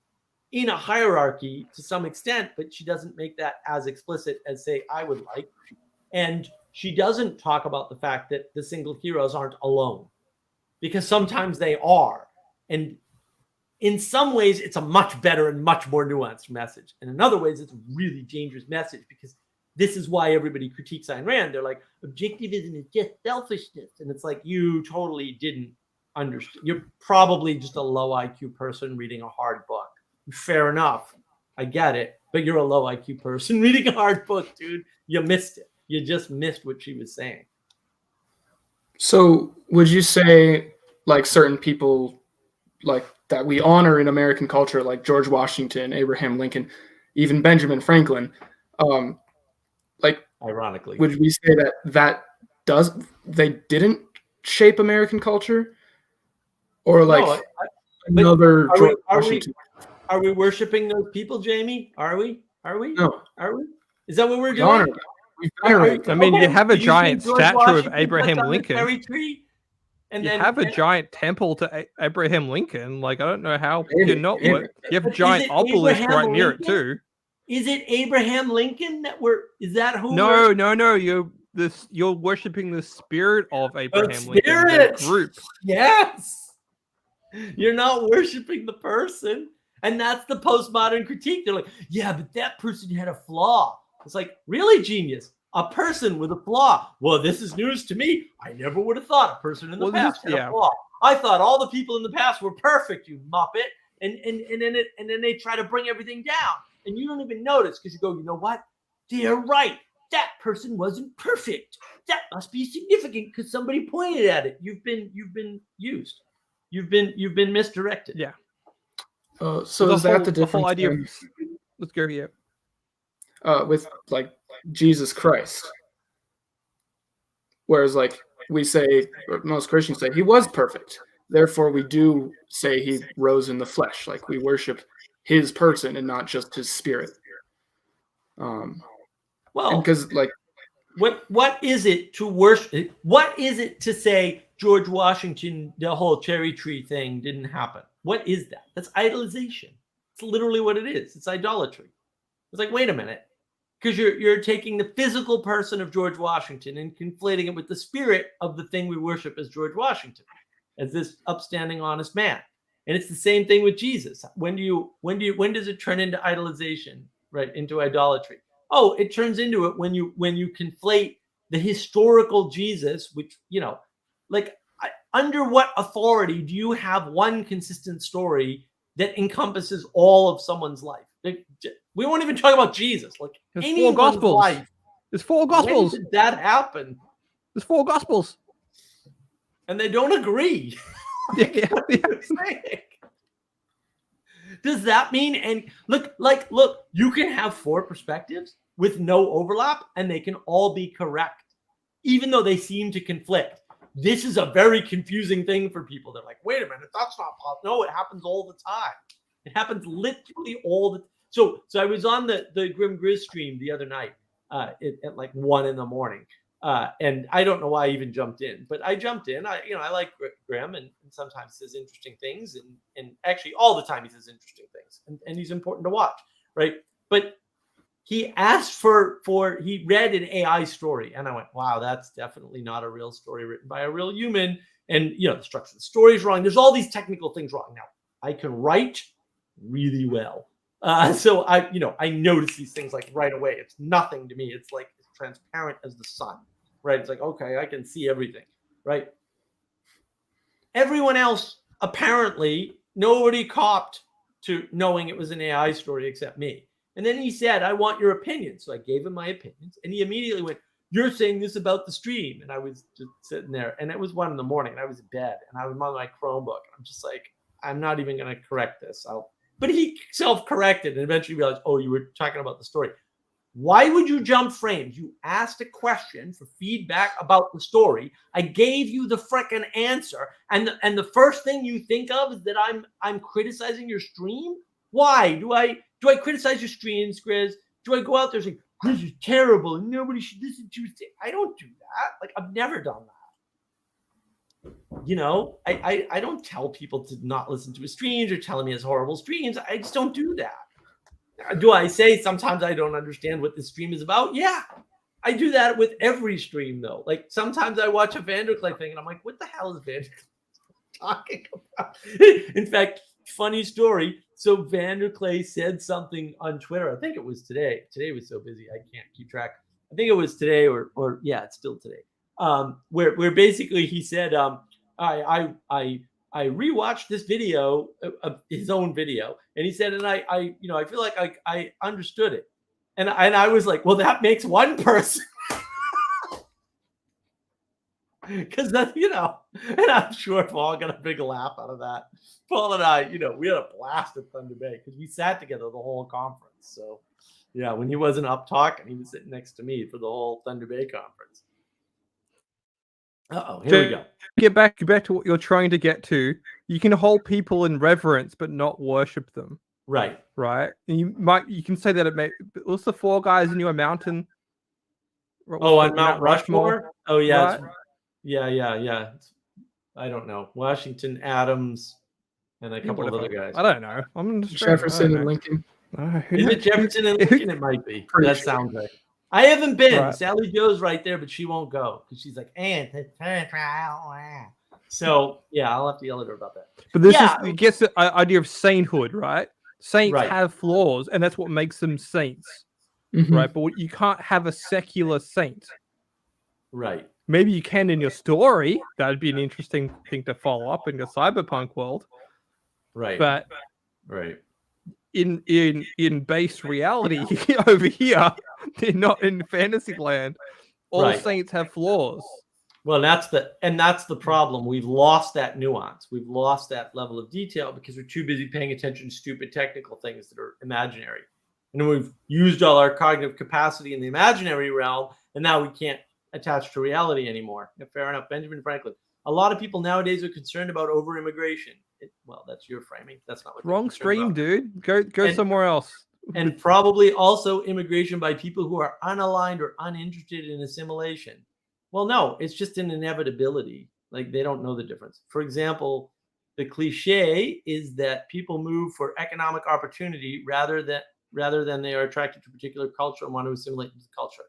in a hierarchy to some extent, but she doesn't make that as explicit as, say, I would like. And she doesn't talk about the fact that the single heroes aren't alone, because sometimes they are. And in some ways, it's a much better and much more nuanced message. And in other ways, it's a really dangerous message, because this is why everybody critiques Ayn Rand. They're like, objectivism is just selfishness. And it's like, you totally didn't understand. You're probably just a low IQ person reading a hard book. Fair enough. I get it. But you're a low IQ person reading a hard book, dude. You missed it. You just missed what she was saying. So would you say, like, certain people like that we honor in American culture, like George Washington, Abraham Lincoln, even Benjamin Franklin, like, ironically, would we say that they didn't shape American culture? Or like another George Washington? Are we worshiping those people, Jamie? Are we? No. Are we? Is that what we're doing? I mean, you have a giant statue of Abraham Lincoln. And you then have a giant temple to Abraham Lincoln. Like, I don't know how you're not. You have a giant obelisk right near it too. Is it Abraham Lincoln that is that who? No. You're worshiping the spirit of Abraham Lincoln, the group. Yes. You're not worshiping the person. And that's the postmodern critique. They're like, yeah, but that person had a flaw. It's like, really, genius? A person with a flaw. Well, this is news to me. I never would have thought a person in the past had a flaw. I thought all the people in the past were perfect, you muppet. And then they try to bring everything down. And you don't even notice, because you go, you know what? They're right. That person wasn't perfect. That must be significant because somebody pointed at it. You've been used. You've been misdirected. Yeah. So is that the difference? The whole idea of, let's go here. With like Jesus Christ, whereas like we say, or most Christians say, he was perfect. Therefore, we do say he rose in the flesh. Like, we worship his person and not just his spirit. Well, because like, what is it to worship? What is it to say George Washington, the whole cherry tree thing didn't happen? What is that? That's idolization. It's literally what it is. It's idolatry. It's like, wait a minute, because you're taking the physical person of George Washington and conflating it with the spirit of the thing we worship as George Washington, as this upstanding, honest man. And it's the same thing with Jesus. When does it turn into idolization, right? Into idolatry? Oh, it turns into it when you conflate the historical Jesus, which, like, under what authority do you have one consistent story that encompasses all of someone's life? We won't even talk about Jesus. Like, there's 4 Gospels. Life. There's 4 Gospels. When did that happen? There's 4 Gospels. And they don't agree. Yeah. Does that mean, and look, you can have 4 perspectives with no overlap, and they can all be correct, even though they seem to conflict. This is a very confusing thing for people. They're like, wait a minute, that's not possible. No, it happens all the time. It happens literally all the time. So I was on the Grim Grizz stream the other night at like 1 a.m. And I don't know why I even jumped in, but I jumped in. I like Grim, and sometimes he says interesting things, and actually all the time he says interesting things, and he's important to watch, right? But he asked he read an AI story, and I went, wow, that's definitely not a real story written by a real human. And the structure of the story is wrong. There's all these technical things wrong. Now, I can write really well. So I notice these things like right away. It's nothing to me. It's like as transparent as the sun, right? It's like, okay, I can see everything, right? Everyone else, apparently, nobody copped to knowing it was an AI story except me. And then he said, I want your opinion. So I gave him my opinions, and he immediately went, you're saying this about the stream. And I was just sitting there, and it was 1 a.m, and I was in bed, and I was on my Chromebook. I'm just like, I'm not even going to correct this. But he self-corrected and eventually realized, oh, you were talking about the story. Why would you jump frames? You asked a question for feedback about the story. I gave you the frickin' answer, and the first thing you think of is that I'm criticizing your stream. Why do I criticize your streams, Grizz? Do I go out there and say Grizz is terrible and nobody should listen to it? I don't do that. Like, I've never done that. You know, I don't tell people to not listen to his streams or telling me his horrible streams. I just don't do that. Do I say sometimes I don't understand what the stream is about? Yeah, I do that with every stream, though. Like, sometimes I watch a Vanderklay thing and I'm like, what the hell is Vanderklay talking about? In fact, funny story. So Vanderklay said something on Twitter. I think it was today. Today was so busy I can't keep track. I think it was today or yeah, it's still today. Where basically he said, I rewatched this video, his own video, and he said, and I feel like I understood it, and I was like, well, that makes one person, because that, and I'm sure Paul got a big laugh out of that. Paul and I, we had a blast at Thunder Bay because we sat together the whole conference. So yeah, when he wasn't up talking, he was sitting next to me for the whole Thunder Bay conference. Here we go. Get back to what you're trying to get to. You can hold people in reverence, but not worship them. Right. And you can say that it may. What's the 4 guys in your mountain? On Mount Rushmore? Oh yeah, right? Yeah. I don't know. Washington, Adams, and a couple of other guys. I don't know. I'm just Jefferson and Lincoln. Is it Jefferson and Lincoln? It might be. That sounds right. I haven't been. Right. Sally Joe's right there, but she won't go because she's like, so yeah, I'll have to yell at her about that. But this it gets the idea of sainthood, right? Saints have flaws, and that's what makes them saints, right? But you can't have a secular saint, right? Maybe you can in your story. That'd be an interesting thing to follow up in your cyberpunk world, right? But right. In base reality over here, they're not in fantasy land. All saints have flaws. Well, that's the problem. We've lost that nuance. We've lost that level of detail because we're too busy paying attention to stupid technical things that are imaginary. And then we've used all our cognitive capacity in the imaginary realm, and now we can't attach to reality anymore. Yeah, fair enough. Benjamin Franklin. A lot of people nowadays are concerned about over-immigration. Well, that's your framing. That's not what. Wrong stream, dude. Go somewhere else. And probably also immigration by people who are unaligned or uninterested in assimilation. Well, no, it's just an inevitability. Like, they don't know the difference. For example, the cliche is that people move for economic opportunity rather than they are attracted to a particular culture and want to assimilate into the culture.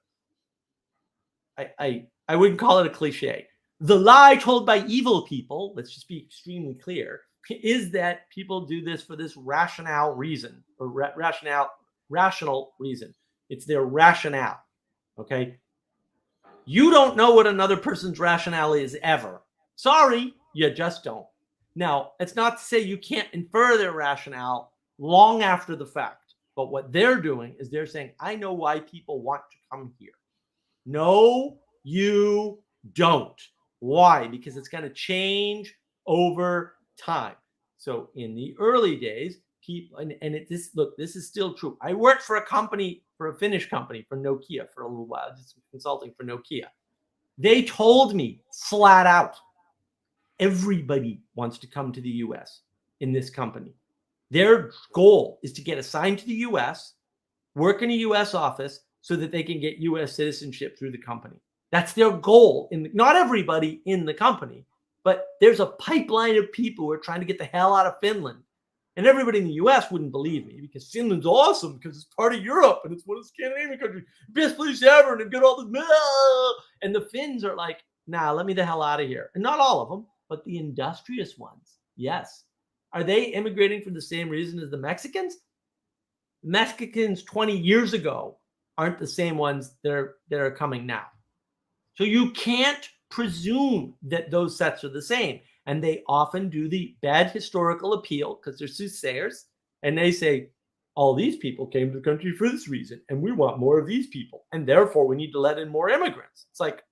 I wouldn't call it a cliche. The lie told by evil people, let's just be extremely clear, is that people do this for this rational reason or rational reason. It's their rationale. Okay. You don't know what another person's rationale is ever. Sorry, you just don't. Now, it's not to say you can't infer their rationale long after the fact. But what they're doing is they're saying, I know why people want to come here. No, you don't. Why? Because it's going to change over time. So in the early days, people, this is still true. I worked for a Finnish company, for Nokia for a little while, just consulting for Nokia. They told me flat out, everybody wants to come to the US in this company. Their goal is to get assigned to the US, work in a US office so that they can get US citizenship through the company. That's their goal. Not everybody in the company, but there's a pipeline of people who are trying to get the hell out of Finland. And everybody in the US wouldn't believe me because Finland's awesome because it's part of Europe and it's one of the Scandinavian countries, best place ever, and they've got all this. And the Finns are like, nah, let me the hell out of here. And not all of them, but the industrious ones. Yes. Are they immigrating for the same reason as the Mexicans? Mexicans 20 years ago aren't the same ones that are coming now. So you can't presume that those sets are the same. And they often do the bad historical appeal because they're soothsayers. And they say, all these people came to the country for this reason. And we want more of these people. And therefore, we need to let in more immigrants. It's like,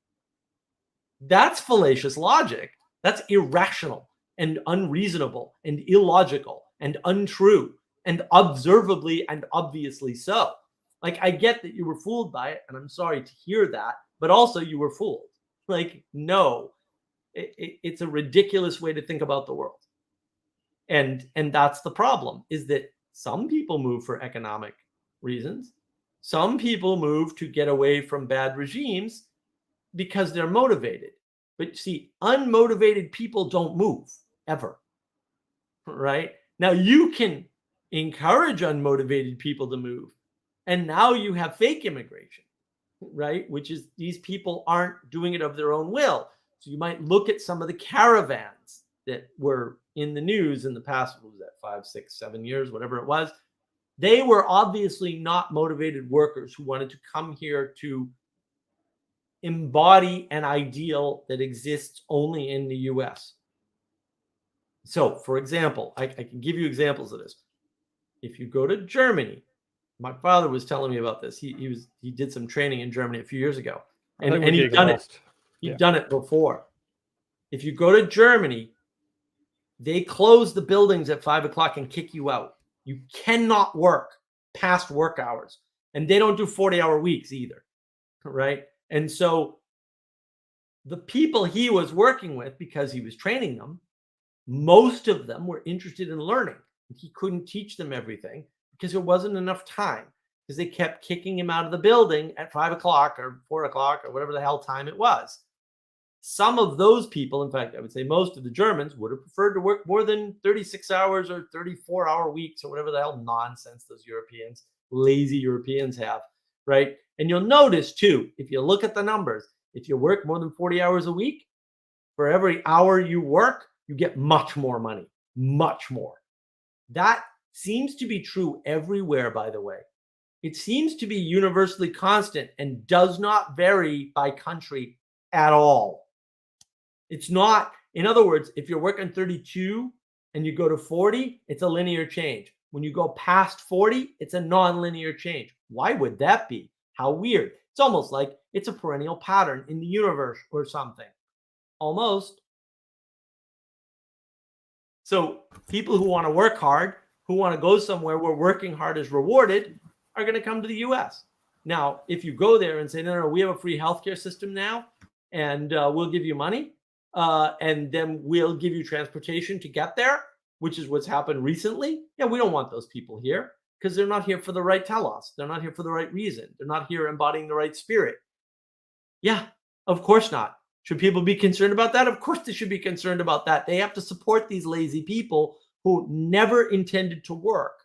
that's fallacious logic. That's irrational and unreasonable and illogical and untrue and observably and obviously so. Like, I get that you were fooled by it, and I'm sorry to hear that, but also you were fooled. Like, no, it's a ridiculous way to think about the world. And that's the problem, is that some people move for economic reasons. Some people move to get away from bad regimes because they're motivated. But see, unmotivated people don't move ever. Right? Now you can encourage unmotivated people to move. And now you have fake immigration, right? Which is these people aren't doing it of their own will. So you might look at some of the caravans that were in the news in the past, what was that, 5, 6, 7 years, whatever it was. They were obviously not motivated workers who wanted to come here to embody an ideal that exists only in the US. So, for example, I can give you examples of this. If you go to Germany, my father was telling me about this. He did some training in Germany a few years ago, and he'd done it. He'd done it before. If you go to Germany, they close the buildings at 5 o'clock and kick you out. You cannot work past work hours, and they don't do 40-hour weeks either, right? And so the people he was working with, because he was training them, most of them were interested in learning. He couldn't teach them everything because there wasn't enough time, because they kept kicking him out of the building at 5 o'clock or 4 o'clock or whatever the hell time it was. Some of those people, in fact, I would say most of the Germans, would have preferred to work more than 36 hours or 34-hour weeks or whatever the hell nonsense those Europeans, lazy Europeans have, right? And you'll notice too, if you look at the numbers, if you work more than 40 hours a week, for every hour you work, you get much more money, much more. That seems to be true everywhere, by the way. It seems to be universally constant and does not vary by country at all. It's not, in other words, if you're working 32 and you go to 40, it's a linear change. When you go past 40, it's a non-linear change. Why would that be? How weird. It's almost like it's a perennial pattern in the universe or something. Almost. So people who want to work hard, who want to go somewhere where working hard is rewarded, are going to come to the US. Now, if you go there and say, no, we have a free healthcare system now, and we'll give you money, and then we'll give you transportation to get there, which is what's happened recently. Yeah, we don't want those people here because they're not here for the right telos. They're not here for the right reason. They're not here embodying the right spirit. Yeah, of course not. Should people be concerned about that? Of course they should be concerned about that. They have to support these lazy people who never intended to work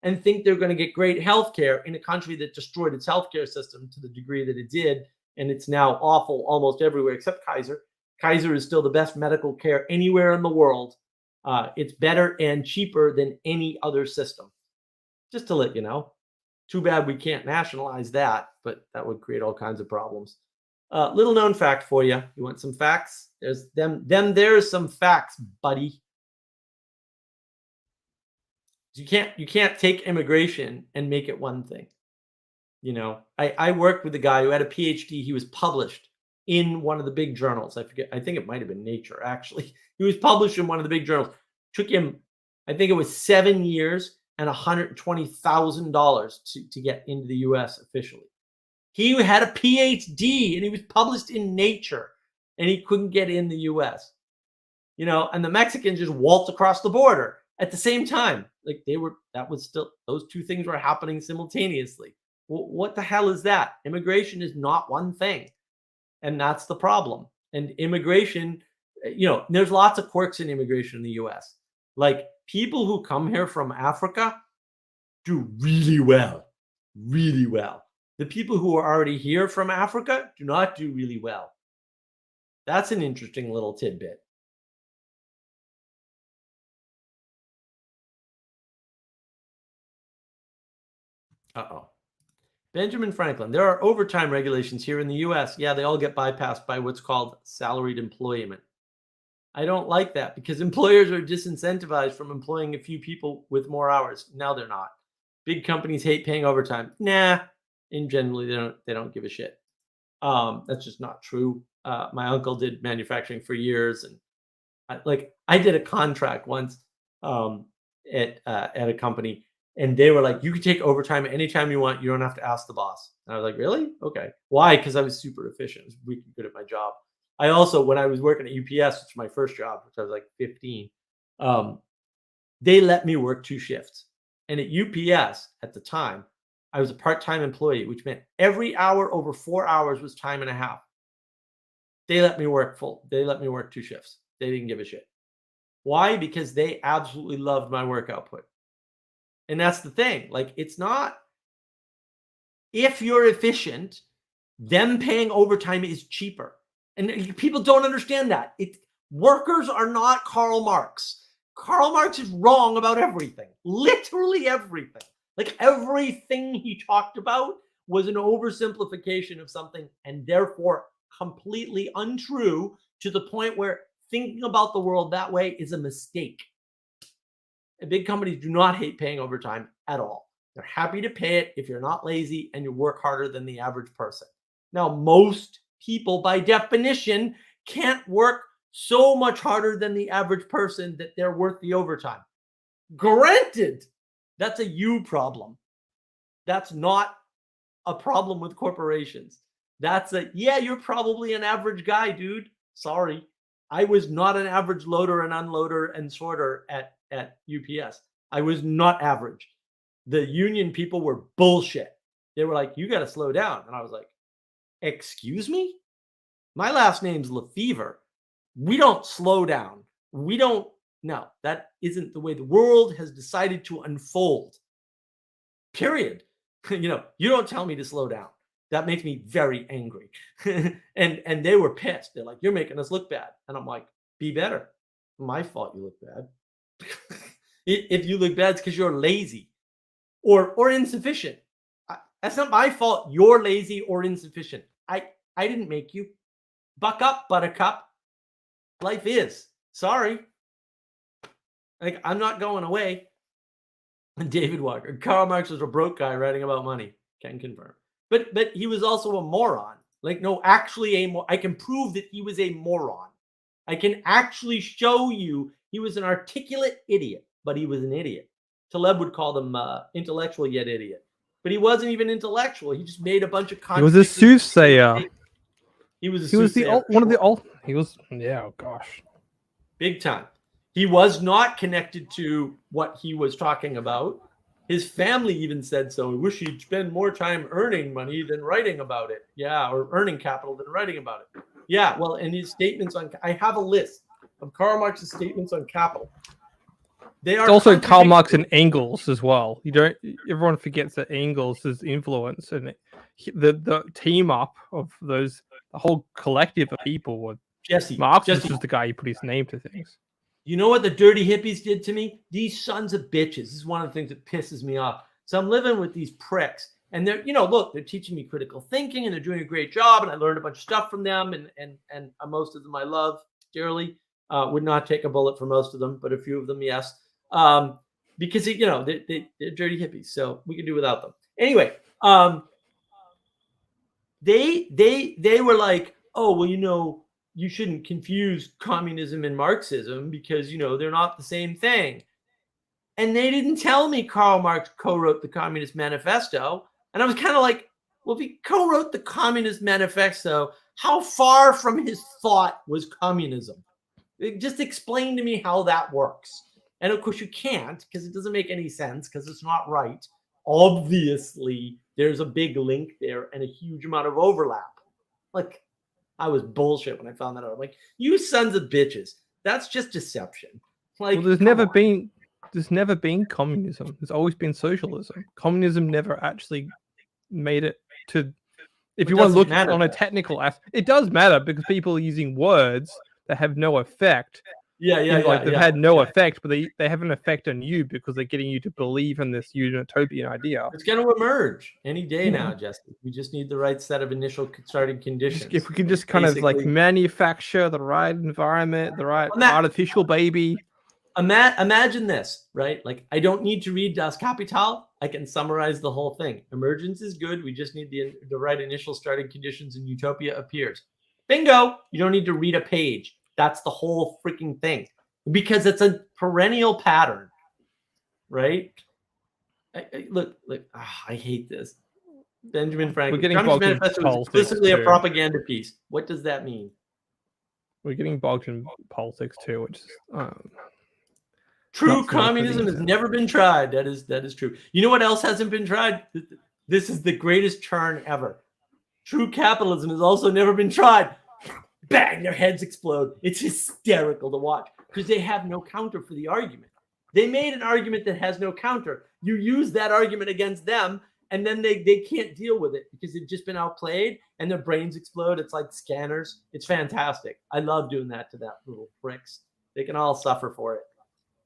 and think they're going to get great health care in a country that destroyed its healthcare system to the degree that it did. And it's now awful almost everywhere except Kaiser. Kaiser is still the best medical care anywhere in the world. It's better and cheaper than any other system. Just to let you know. Too bad we can't nationalize that, but that would create all kinds of problems. Little known fact for you. You want some facts? There's there's some facts, buddy. You can't take immigration and make it one thing. You know, I worked with a guy who had a PhD. He was published in one of the big journals. I forget. I think it might have been Nature, actually. He was published in one of the big journals. Took him, I think it was 7 years and $120,000 to get into the US officially. He had a PhD and he was published in Nature, and he couldn't get in the US. You know, and the Mexicans just waltzed across the border at the same time. Like those two things were happening simultaneously. Well, what the hell is that? Immigration is not one thing. And that's the problem. And immigration, you know, there's lots of quirks in immigration in the US. Like people who come here from Africa do really well, really well. The people who are already here from Africa do not do really well. That's an interesting little tidbit. Uh-oh. Benjamin Franklin, there are overtime regulations here in the US. Yeah, they all get bypassed by what's called salaried employment. I don't like that because employers are disincentivized from employing a few people with more hours. Now they're not. Big companies hate paying overtime. Nah, in generally they don't give a shit. That's just not true. My uncle did manufacturing for years, and I did a contract once at a company, And they were like, you can take overtime anytime you want. You don't have to ask the boss. And I was like, really? Okay. Why? Because I was super efficient. I was really good at my job. I also, when I was working at UPS, which was my first job, which I was like 15, they let me work 2 shifts. And at UPS at the time, I was a part-time employee, which meant every hour over 4 hours was time and a half. They let me work full. They let me work 2 shifts. They didn't give a shit. Why? Because they absolutely loved my work output. And that's the thing. Like, it's not, if you're efficient, them paying overtime is cheaper. And people don't understand that. Workers are not Karl Marx. Karl Marx is wrong about everything. Literally everything. Like, everything he talked about was an oversimplification of something, and therefore completely untrue, to the point where thinking about the world that way is a mistake. And big companies do not hate paying overtime at all. They're happy to pay it if you're not lazy and you work harder than the average person. Now, most people, by definition, can't work so much harder than the average person that they're worth the overtime. Granted, that's a you problem. That's not a problem with corporations. That's yeah, you're probably an average guy, dude. Sorry. I was not an average loader and unloader and sorter at UPS. I was not average. The union people were bullshit. They were like, you got to slow down. And I was like, excuse me? My last name's Lefevre. We don't slow down. We don't. No, that isn't the way the world has decided to unfold. Period. You don't tell me to slow down. That makes me very angry. and they were pissed. They're like, you're making us look bad. And I'm like, be better. My fault you look bad. If you look bad, it's because you're lazy or insufficient. That's not my fault. You're lazy or insufficient. I didn't make you. Buck up, buttercup. Life is. Sorry. Like, I'm not going away. David Walker. Karl Marx was a broke guy writing about money. Can confirm. But he was also a moron. Like, no, actually I can prove that he was a moron. I can actually show you he was an articulate idiot, but he was an idiot. Taleb would call them intellectual yet idiot. But he wasn't even intellectual. He just made a bunch of He was a soothsayer. He was a He was soothsayer. He was, yeah, oh gosh. Big time. He was not connected to what he was talking about. His family even said so. I wish he'd spend more time earning money than writing about it. Yeah, or earning capital than writing about it. Yeah, well, and his statements on, I have a list of Karl Marx's statements on capital. They are it's also Karl Marx and Engels as well. Everyone forgets that Engels' influence and the team up of the whole collective of people were Marx was just the guy who put his name to things. You know what the dirty hippies did to me? These sons of bitches. This is one of the things that pisses me off. So I'm living with these pricks, and they're, look, they're teaching me critical thinking, and they're doing a great job, and I learned a bunch of stuff from them, and most of them I love dearly. Would not take a bullet for most of them, but a few of them, yes. Because they're dirty hippies, so we can do without them. Anyway, they were like, oh, well, you shouldn't confuse communism and Marxism because, they're not the same thing. And they didn't tell me Karl Marx co-wrote the Communist Manifesto. And I was kind of like, well, if he co-wrote the Communist Manifesto, how far from his thought was communism? Just explain to me how that works. And of course you can't, because it doesn't make any sense, because it's not right. Obviously, there's a big link there and a huge amount of overlap. Like, I was bullshit when I found that out. I'm like, you sons of bitches. That's just deception. Like, well, there's never been communism. There's always been socialism. Communism never actually made it to. If you want to look on a technical aspect, it does matter because people are using words that have no effect. They've had no effect, but they have an effect on you because they're getting you to believe in this utopian idea. It's going to emerge any day now, Jesse. We just need the right set of initial starting conditions. If we can just kind of like manufacture the right environment, the right artificial baby. Imagine this, right? Like, I don't need to read Das Kapital. I can summarize the whole thing. Emergence is good. We just need the right initial starting conditions, and utopia appears. Bingo! You don't need to read a page. That's the whole freaking thing, because it's a perennial pattern, right? Look, I hate this. Benjamin Franklin. We're getting Communist bogged in Manifesto is politics explicitly a too. propaganda piece. What does that mean? We're getting bogged in politics too, which is true not so much for communism has these. never been tried. That is true. You know what else hasn't been tried? This is the greatest turn ever. True capitalism has also never been tried. Bang, their heads explode. It's hysterical to watch because they have no counter for the argument. They made an argument that has no counter. You use that argument against them, and then they can't deal with it because they've just been outplayed and their brains explode. It's like scanners. It's fantastic. I love doing that to that little pricks. They can all suffer for it.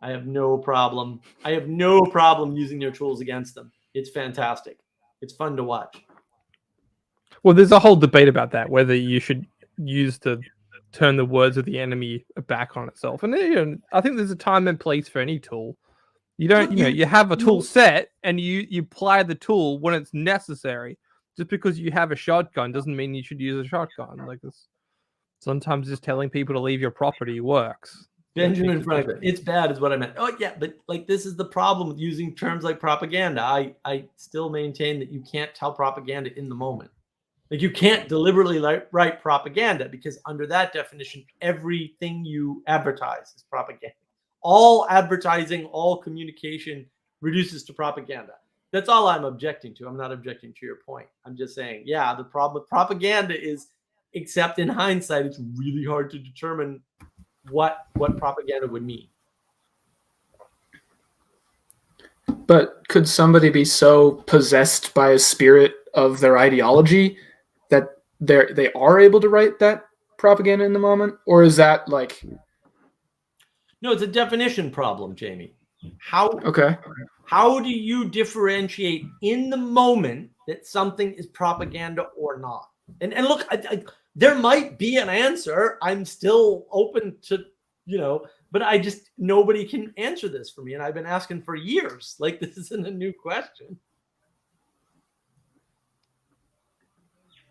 I have no problem. I have no problem using their tools against them. It's fantastic. It's fun to watch. Well, there's a whole debate about that, whether you should use to turn the words of the enemy back on itself. And I think there's a time and place for any tool. You don't, you have a tool set and you apply the tool when it's necessary. Just because you have a shotgun doesn't mean you should use a shotgun. Like this, sometimes just telling people to leave your property works. Benjamin Franklin. It's bad is what I meant. Oh, yeah, but like this is the problem with using terms like propaganda. I still maintain that you can't tell propaganda in the moment. Like you can't deliberately write propaganda because under that definition, everything you advertise is propaganda. All advertising, all communication reduces to propaganda. That's all I'm objecting to. I'm not objecting to your point. I'm just saying, yeah, the problem with propaganda is, except in hindsight, it's really hard to determine what propaganda would mean. But could somebody be so possessed by a spirit of their ideology that they are able to write that propaganda in the moment? Or is that like... No, it's a definition problem, Jamie. How do you differentiate in the moment that something is propaganda or not? And look, there might be an answer. I'm still open to, but nobody can answer this for me. And I've been asking for years. Like, this isn't a new question.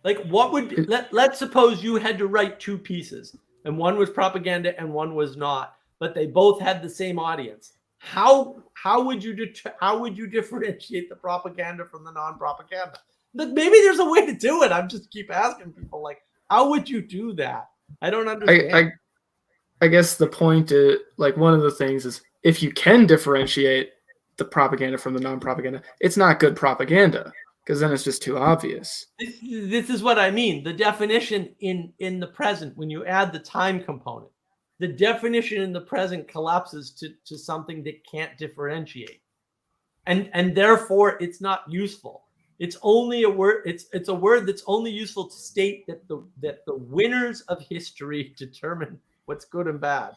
Like, what would, let's suppose you had to write two pieces and one was propaganda and one was not, but they both had the same audience. How would you differentiate the propaganda from the non-propaganda? Look, maybe there's a way to do it. I'm just keep asking people, like, how would you do that? I don't understand. I guess the point is, like, one of the things is if you can differentiate the propaganda from the non-propaganda, it's not good propaganda because then it's just too obvious. This is what I mean. The definition in the present, when you add the time component, the definition in the present collapses to something that can't differentiate. And therefore it's not useful. It's only a word. It's a word that's only useful to state that the winners of history determine what's good and bad,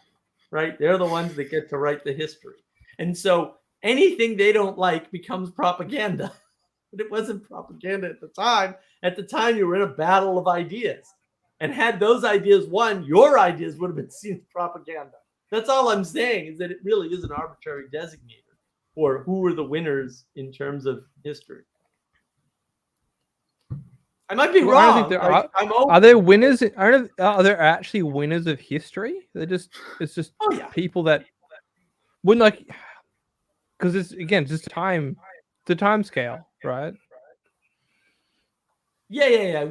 right? They're the ones that get to write the history. And so anything they don't like becomes propaganda. But it wasn't propaganda at the time. At the time, you were in a battle of ideas. And had those ideas won, your ideas would have been seen as propaganda. That's all I'm saying, is that it really is an arbitrary designator for who were the winners in terms of history. I might be wrong. I don't think are there winners? Are there actually winners of history? It's just people that wouldn't like, because it's again just the time scale, right? Yeah.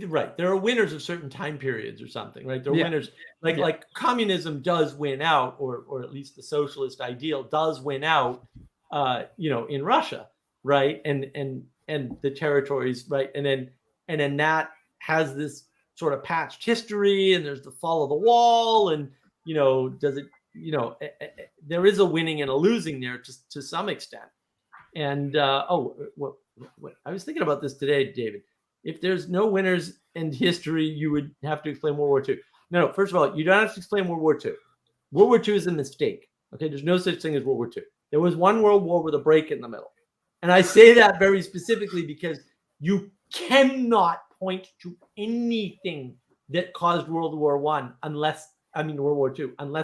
Right. There are winners of certain time periods or something, right? There are winners like communism does win out, or at least the socialist ideal does win out, in Russia, right? And the territories, right? And then that has this sort of patched history, and there's the fall of the wall, and does it? There is a winning and a losing there to some extent. And what I was thinking about this today, David. If there's no winners in history, you would have to explain World War II. No, first of all, you don't have to explain World War II. World War II is a mistake. Okay, there's no such thing as World War II. There was one world war with a break in the middle. And I say that very specifically because you cannot point to anything that caused World War II, unless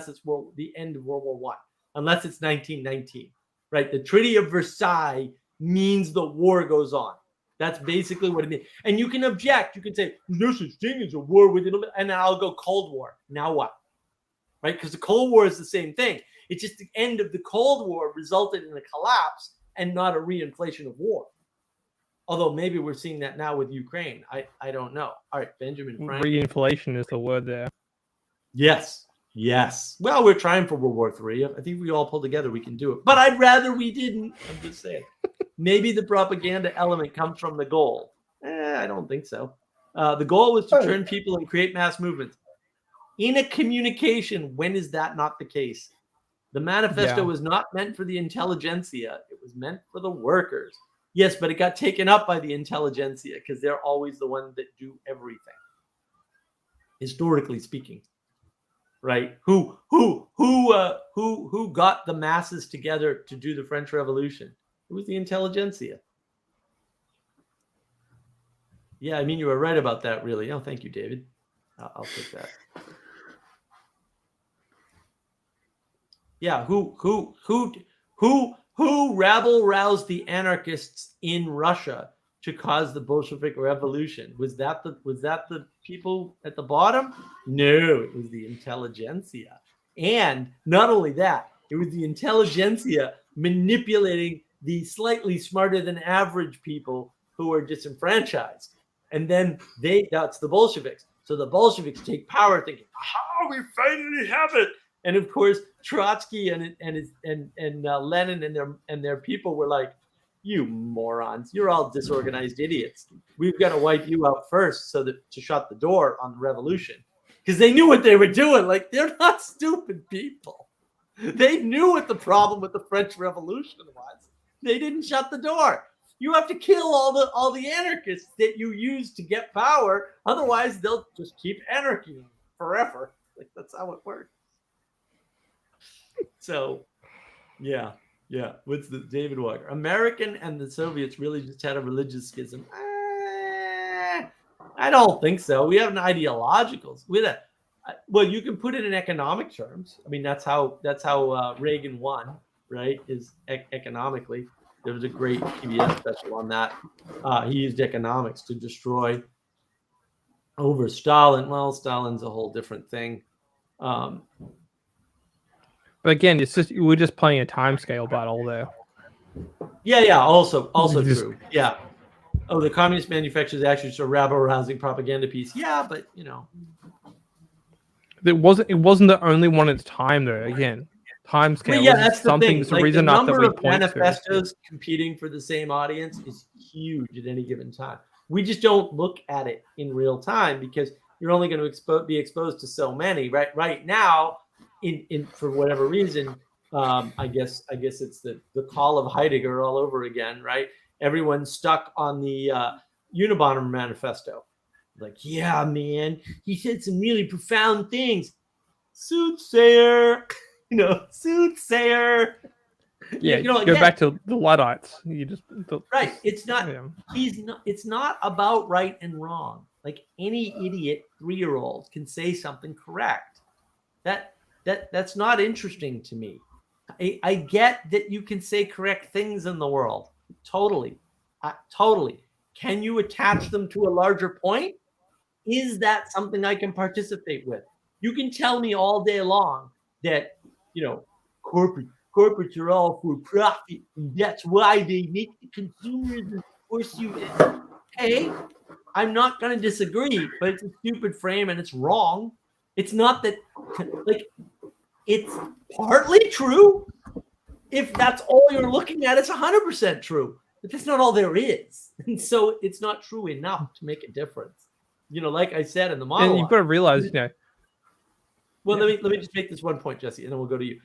it's the end of World War I, unless it's 1919, right? The Treaty of Versailles means the war goes on. That's basically what it means. And you can object. You can say, no such thing as a war within a... And then I'll go Cold War. Now what? Right? Because the Cold War is the same thing. It's just the end of the Cold War resulted in a collapse. and not a reinflation of war. Although maybe we're seeing that now with Ukraine. I don't know. All right, Benjamin Franklin. Reinflation is the word there. Yes. Well, we're trying for World War III. I think we all pull together, we can do it. But I'd rather we didn't. I'm just saying. Maybe the propaganda element comes from the goal. I don't think so. The goal was to turn people and create mass movements. In a communication, when is that not the case? The manifesto was not meant for the intelligentsia. It was meant for the workers. Yes, but it got taken up by the intelligentsia because they're always the ones that do everything. Historically speaking, right? Who got the masses together to do the French Revolution? It was the intelligentsia. Yeah, I mean, you were right about that, really. Oh, thank you, David. I'll take that. Yeah, who rabble-roused the anarchists in Russia to cause the Bolshevik Revolution? Was that the people at the bottom? No, it was the intelligentsia. And not only that, it was the intelligentsia manipulating the slightly smarter than average people who were disenfranchised. And then that's the Bolsheviks. So the Bolsheviks take power thinking, we finally have it. And of course, Trotsky and Lenin and their people were like, you morons, you're all disorganized idiots. We've got to wipe you out first to shut the door on the revolution. Because they knew what they were doing. Like, they're not stupid people. They knew what the problem with the French Revolution was. They didn't shut the door. You have to kill all the anarchists that you use to get power. Otherwise, they'll just keep anarchy forever. Like, that's how it works. So, yeah. What's the David Walker? American and the Soviets really just had a religious schism. I don't think so. We have an ideological. Well, you can put it in economic terms. I mean, that's how Reagan won, right? Is economically. There was a great PBS special on that. He used economics to destroy over Stalin. Well, Stalin's a whole different thing. But again, we're just playing a timescale battle there. Yeah. Also true. Yeah. Oh, the communist manufacturers actually just a rabble-rousing propaganda piece. Yeah, but it wasn't the only one at the time though. Again, timescale. Well, yeah, that's the thing. Like, the number of manifestos competing for the same audience is huge at any given time. We just don't look at it in real time because you're only going to be exposed to so many. Right now, in for whatever reason, I guess it's the call of Heidegger all over again. Right? Everyone's stuck on the Unabomber manifesto. Like, yeah, man, he said some really profound things. Soothsayer. Soothsayer. Yeah, go back to the Luddites. Right. It's not. Yeah. It's not about right and wrong. Like, any idiot 3-year-old can say something correct. That's not interesting to me. I get that you can say correct things in the world. Totally. Can you attach them to a larger point? Is that something I can participate with? You can tell me all day long that corporates are all for profit, and that's why they make the consumers and force you in. Hey, I'm not going to disagree, but it's a stupid frame and it's wrong. It's not that, it's partly true. If that's all you're looking at, it's 100% true. But that's not all there is. And so it's not true enough to make a difference. Like I said in the monologue. And you've got to realize, Well, let me just make this one point, Jesse, and then we'll go to you.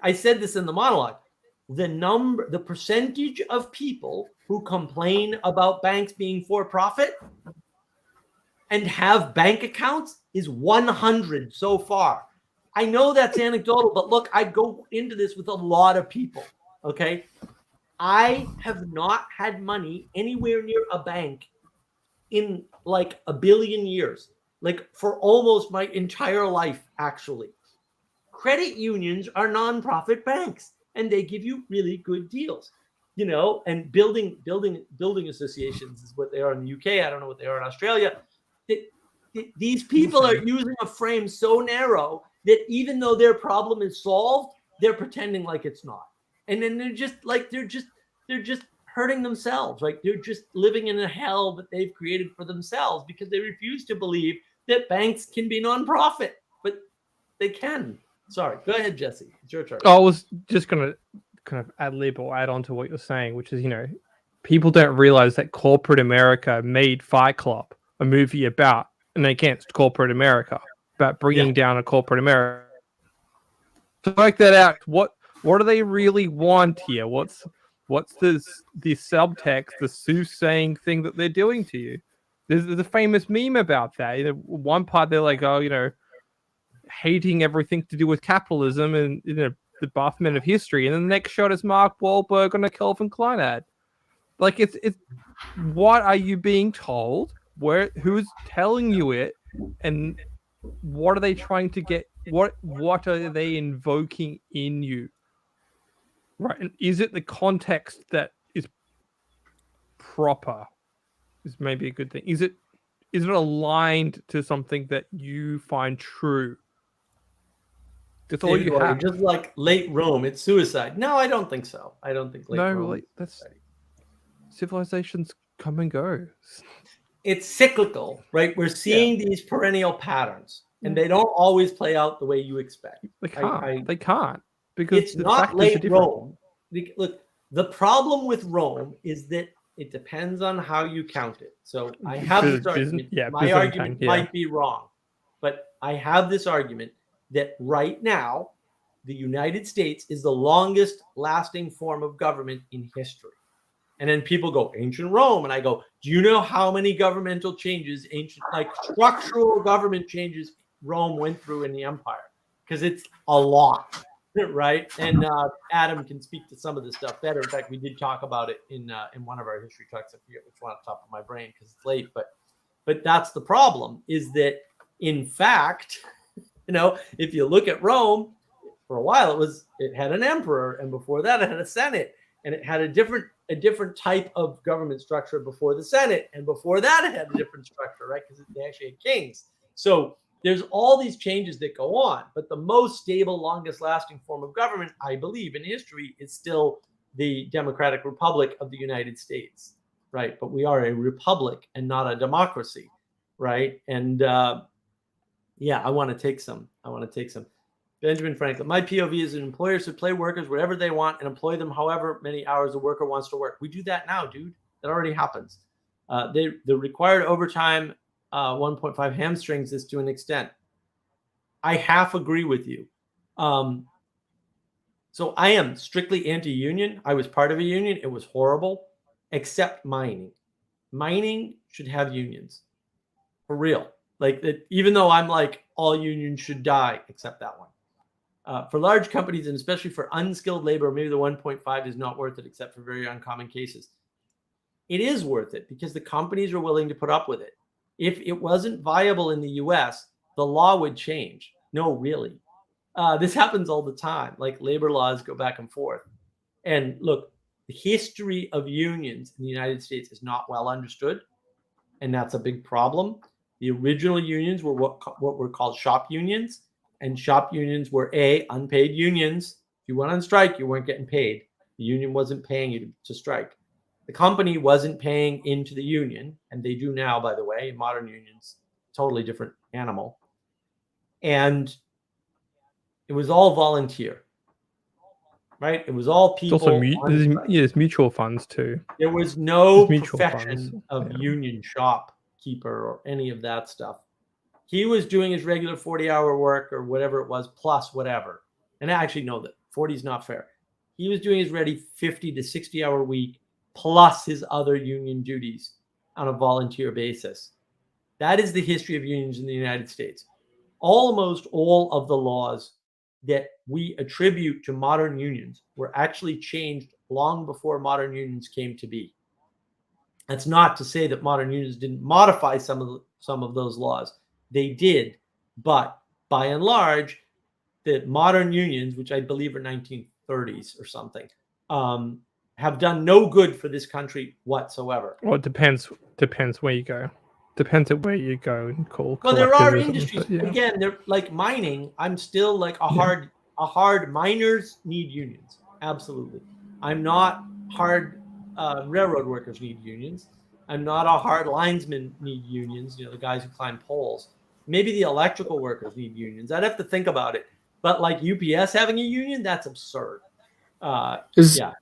I said this in the monologue. The percentage of people who complain about banks being for profit and have bank accounts is 100 so far. I know that's anecdotal, but look, I go into this with a lot of people. Okay, I have not had money anywhere near a bank in like a billion years. Like, for almost my entire life, actually. Credit unions are nonprofit banks, and they give you really good deals, and building associations is what they are in the UK. I don't know what they are in Australia. These people are using a frame so narrow that even though their problem is solved, they're pretending like it's not. And then they're just they're just hurting themselves, right? They're just living in a hell that they've created for themselves because they refuse to believe that banks can be nonprofit, but they can. Sorry, go ahead, Jesse. It's your turn. I was just gonna kind of ad lib or add on to what you're saying, which is, people don't realize that corporate America made Fight Club, a movie about and against corporate America, about bringing down a corporate America. To work that out, what do they really want here? What's the subtext, the soothsaying thing that they're doing to you? There's a famous meme about that. One part they're like, hating everything to do with capitalism and the Bathman of history, and then the next shot is Mark Wahlberg on a Calvin Klein ad. Like it's what are you being told? Who's telling you it? And what are they trying to get? What are they invoking in you? Right? And is it the context that is proper? Is maybe a good thing. Is it aligned to something that you find true? That's all you have. Just like late Rome, it's suicide. No, I don't think so. I don't think late Rome. That's civilizations come and go. It's cyclical, right? We're seeing these perennial patterns, and they don't always play out the way you expect. They can't. They can't because it's not late Rome. Look, the problem with Rome is that it depends on how you count it. So I have this argument. My argument might be wrong, but I have this argument that right now, the United States is the longest lasting form of government in history. And then people go, ancient Rome. And I go, do you know how many governmental changes, structural government changes Rome went through in the empire? Because it's a lot, right? And Adam can speak to some of this stuff better. In fact, we did talk about it in one of our history talks. I forget which one off the top of my brain because it's late. But that's the problem, is that, in fact, if you look at Rome, for a while it had an emperor, and before that it had a senate, and it had a different type of government structure before the senate, and before that it had a different structure, right? Because they actually had kings. So there's all these changes that go on, but the most stable, longest lasting form of government, I believe, in history is still the Democratic Republic of the United States, right? But we are a republic and not a democracy, right? And I want to take some. Benjamin Franklin. My POV is that employers should pay workers whatever they want and employ them however many hours a worker wants to work. We do that now, dude. That already happens. The required overtime 1.5 hamstrings this to an extent. I half agree with you. So I am strictly anti-union. I was part of a union. It was horrible, except mining. Mining should have unions. For real. Like that, even though I'm like all unions should die except that one. For large companies and especially for unskilled labor, maybe the 1.5 is not worth it except for very uncommon cases. It is worth it because the companies are willing to put up with it. If it wasn't viable in the US, the law would change. No, really. This happens all the time. Like labor laws go back and forth. And look, the history of unions in the United States is not well understood. And that's a big problem. The original unions were what were called shop unions, and shop unions were unpaid unions. If you went on strike, you weren't getting paid. The union wasn't paying you to strike. The company wasn't paying into the union, and they do now, by the way. In modern unions, totally different animal. And it was all volunteer, right? It was all people. It's also there's mutual funds too. There was no profession of union shop keeper or any of that stuff. He was doing his regular 40-hour work or whatever it was, plus whatever. And I actually know that 40 is not fair. He was doing his 50 to 60-hour week plus his other union duties on a volunteer basis. That is the history of unions in the United States. Almost all of the laws that we attribute to modern unions were actually changed long before modern unions came to be. That's not to say that modern unions didn't modify some of those laws. They did, but by and large, the modern unions, which I believe are 1930s or something, have done no good for this country whatsoever. Well, it depends where you go. Depends on where you go and call. Well, there are industries. Again, they're like mining. I'm still like a hard miners need unions. Absolutely. I'm not hard railroad workers need unions, and not all hard linesmen need unions. The guys who climb poles. Maybe the electrical workers need unions. I'd have to think about it. But like UPS having a union, that's absurd. Is Yeah.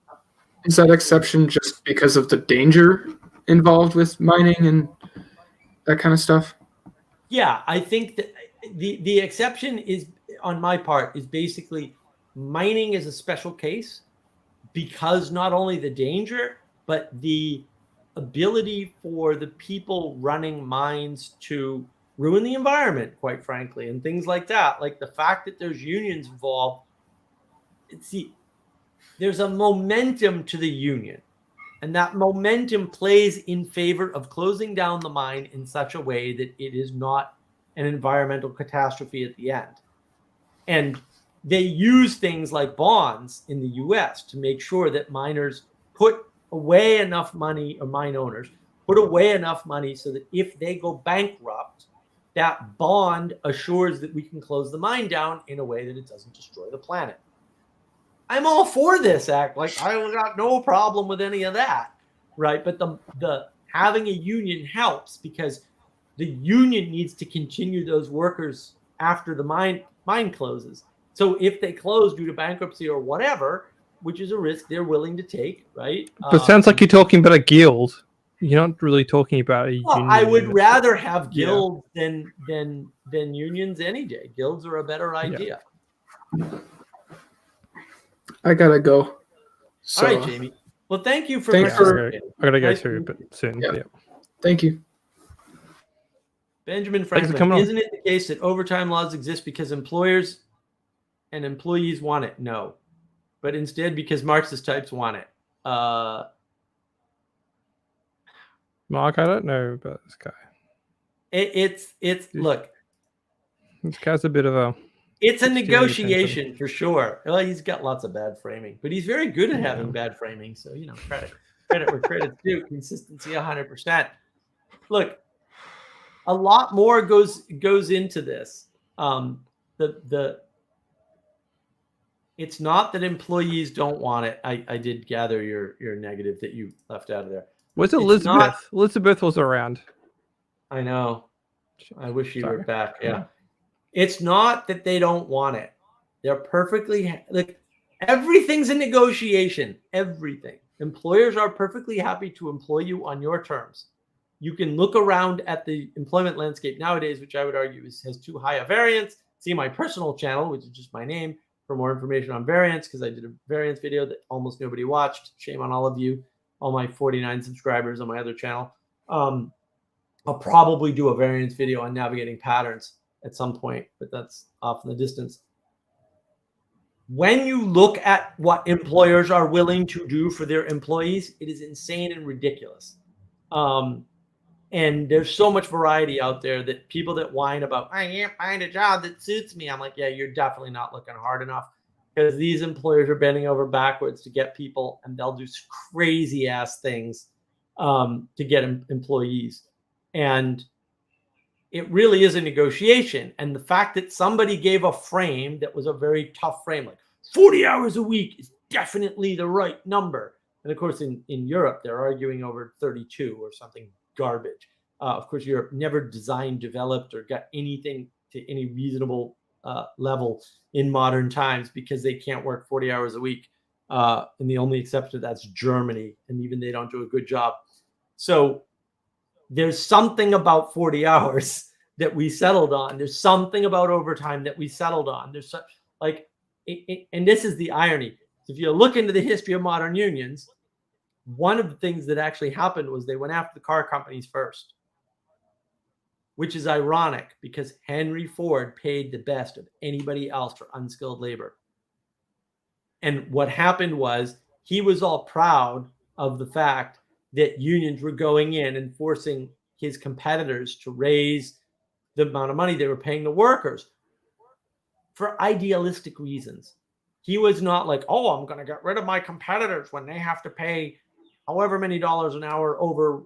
Is that exception just because of the danger involved with mining and that kind of stuff? Yeah, I think that the exception is, on my part, is basically mining is a special case because not only the danger, but the ability for the people running mines to ruin the environment, quite frankly, and things like that. Like the fact that there's unions involved. See, there's a momentum to the union, and that momentum plays in favor of closing down the mine in such a way that it is not an environmental catastrophe at the end. And they use things like bonds in the US to make sure that miners put away enough money, or mine owners put away enough money so that if they go bankrupt, that bond assures that we can close the mine down in a way that it doesn't destroy the planet. I'm all for this act. Like, I got no problem with any of that, right? But the having a union helps because the union needs to continue those workers after the mine closes. So if they close due to bankruptcy or whatever, which is a risk they're willing to take, right? But it sounds like you're talking about a guild. You're not really talking about a union. I would rather have guilds than unions any day. Guilds are a better idea. Yeah. I gotta go. So, all right, Jamie. Well, thank you for I gotta go too, but soon. Yeah. Yeah. Thank you. Benjamin Franklin, isn't it the case that overtime laws exist because employers and employees want it? No, but instead because Marxist types want it. Mark, I don't know about this guy. It's look. This guy's a bit of a. It's a negotiation for sure. Well, he's got lots of bad framing, but he's very good at having bad framing. So credit where credit's due. Consistency, 100%. Look, a lot more goes into this. It's not that employees don't want it. I did gather your negative that you left out of there. Where's Elizabeth? Elizabeth was around. I know. I wish you were back. Yeah. It's not that they don't want it. They're perfectly like everything's a negotiation. Everything. Employers are perfectly happy to employ you on your terms. You can look around at the employment landscape nowadays, which I would argue has too high a variance. See my personal channel, which is just my name, for more information on variance, because I did a variance video that almost nobody watched. Shame on all of you, all my 49 subscribers on my other channel. I'll probably do a variance video on navigating patterns at some point, but that's off in the distance. When you look at what employers are willing to do for their employees, it is insane and ridiculous. And there's so much variety out there that people that whine about, I can't find a job that suits me. I'm like, yeah, you're definitely not looking hard enough, because these employers are bending over backwards to get people, and they'll do crazy ass things to get employees. And it really is a negotiation. And the fact that somebody gave a frame that was a very tough frame, like 40 hours a week is definitely the right number. And of course, in Europe, they're arguing over 32 or something garbage. Of course, Europe never designed, developed, or got anything to any reasonable level in modern times because they can't work 40 hours a week. And the only exception to that's Germany. And even they don't do a good job. So there's something about 40 hours that we settled on. There's something about overtime that we settled on. There's such and this is the irony. If you look into the history of modern unions, one of the things that actually happened was they went after the car companies first, which is ironic because Henry Ford paid the best of anybody else for unskilled labor. And what happened was he was all proud of the fact that unions were going in and forcing his competitors to raise the amount of money they were paying the workers for idealistic reasons. He was not like, oh, I'm going to get rid of my competitors when they have to pay however many dollars an hour over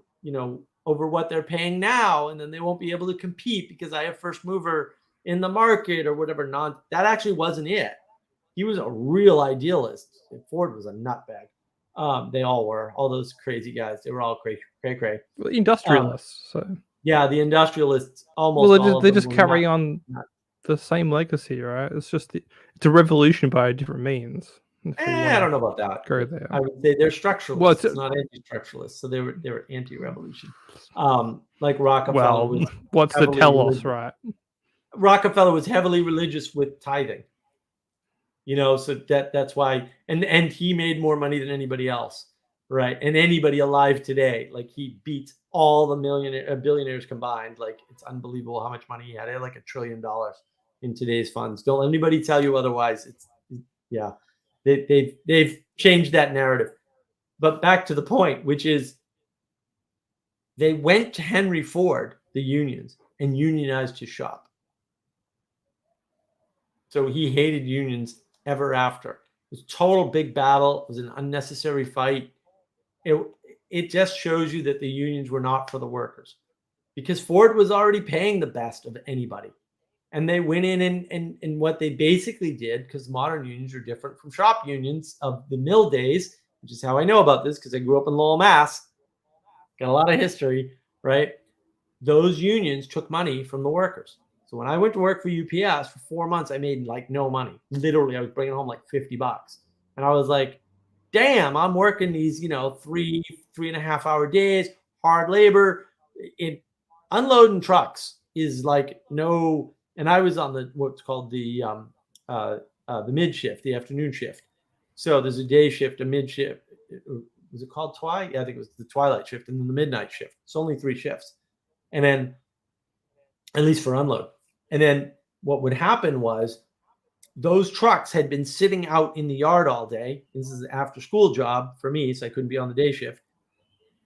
what they're paying now, and then they won't be able to compete because I have first mover in the market or whatever. That actually wasn't it. He was a real idealist. Ford was a nutbag. They all were. All those crazy guys. They were all cray. Well, industrialists. So yeah, the industrialists. Almost all of they them just were carry not, on the same legacy, right? It's just it's a revolution by different means. I don't know about that. Go there. I would say they're structuralists. Well, it's not anti-structuralists, so they were anti-revolution. Like Rockefeller well, was. what's the telos, right? Rockefeller was heavily religious with tithing. You know, so that's why, and he made more money than anybody else, right? And anybody alive today, like he beat all the billionaires combined. Like it's unbelievable how much money he had. He had like $1 trillion in today's funds. Don't let anybody tell you otherwise. Yeah, they've changed that narrative. But back to the point, which is they went to Henry Ford, the unions, and unionized his shop. So he hated unions ever after. It was a total big battle. It was an unnecessary fight. It just shows you that the unions were not for the workers, because Ford was already paying the best of anybody. And they went in and what they basically did, because modern unions are different from shop unions of the mill days, which is how I know about this because I grew up in Lowell, Mass. Got a lot of history, right? Those unions took money from the workers. So when I went to work for UPS for 4 months, I made like no money. Literally, I was bringing home like $50. And I was like, damn, I'm working these, 3.5 hour days, hard labor. Unloading trucks is like no, and I was on what's called the mid shift, the afternoon shift. So there's a day shift, a mid shift. Was it called twilight? Yeah, I think it was the twilight shift, and then the midnight shift. It's only 3 shifts. And then, at least for unload. And then what would happen was those trucks had been sitting out in the yard all day. This is an after school job for me, so I couldn't be on the day shift.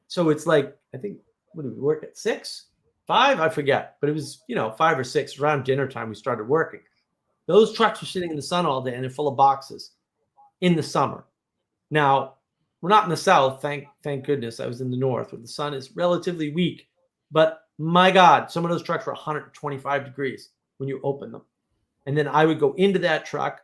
So it's like, I think, what did we work at 6, 5? I forget. But it was, 5 or 6 around dinner time we started working. Those trucks were sitting in the sun all day and they're full of boxes in the summer. Now, we're not in the South, thank goodness. I was in the North where the sun is relatively weak. But my God, some of those trucks were 125 degrees when you open them. And then I would go into that truck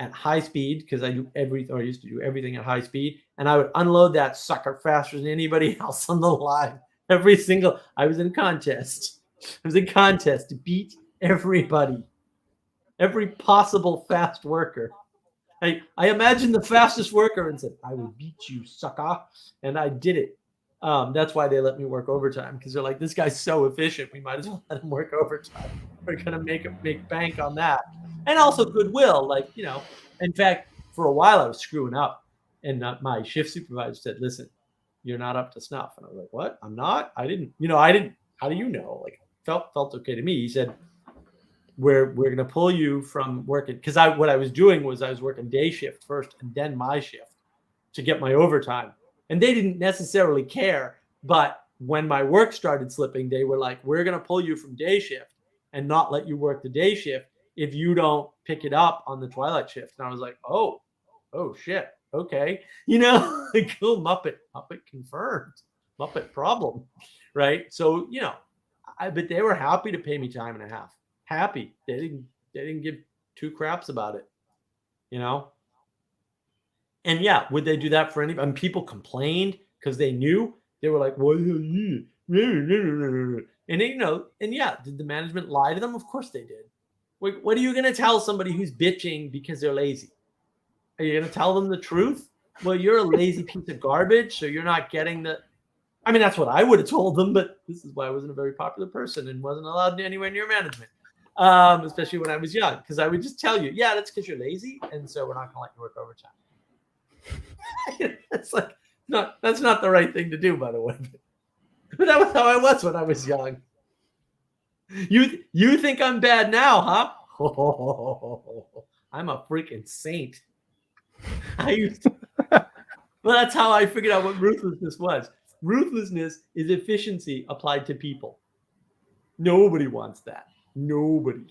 at high speed because I used to do everything at high speed. And I would unload that sucker faster than anybody else on the line. I was in contest. I was in contest to beat everybody, every possible fast worker. I imagined the fastest worker and said, I will beat you, sucker. And I did it. That's why they let me work overtime, because they're like, this guy's so efficient, we might as well let him work overtime. We're gonna make bank on that, and also goodwill. Like, in fact, for a while I was screwing up, and my shift supervisor said, "Listen, you're not up to snuff." And I was like, "What? I'm not? I didn't. How do you know?" Like, felt okay to me. He said, "We're gonna pull you from working," because what I was doing was I was working day shift first and then my shift to get my overtime. And they didn't necessarily care. But when my work started slipping, they were like, we're going to pull you from day shift and not let you work the day shift if you don't pick it up on the twilight shift. And I was like, oh shit. Okay. Like, cool, Muppet confirmed. Muppet problem. Right. So, but they were happy to pay me time and a half. Happy. They didn't give 2 craps about it. And yeah, would they do that for anybody? And people complained because they knew. They were like, "What?" And and yeah, did the management lie to them? Of course they did. What are you going to tell somebody who's bitching because they're lazy? Are you going to tell them the truth? Well, you're a lazy piece of garbage, so you're not getting the. I mean, that's what I would have told them, but this is why I wasn't a very popular person and wasn't allowed anywhere near management, especially when I was young, because I would just tell you, yeah, that's because you're lazy, and so we're not going to let you work overtime. It's like, that's not the right thing to do, by the way. But that was how I was when I was young. You think I'm bad now, huh? I'm a freaking saint. Well, that's how I figured out what ruthlessness was. Ruthlessness is efficiency applied to people. Nobody wants that. Nobody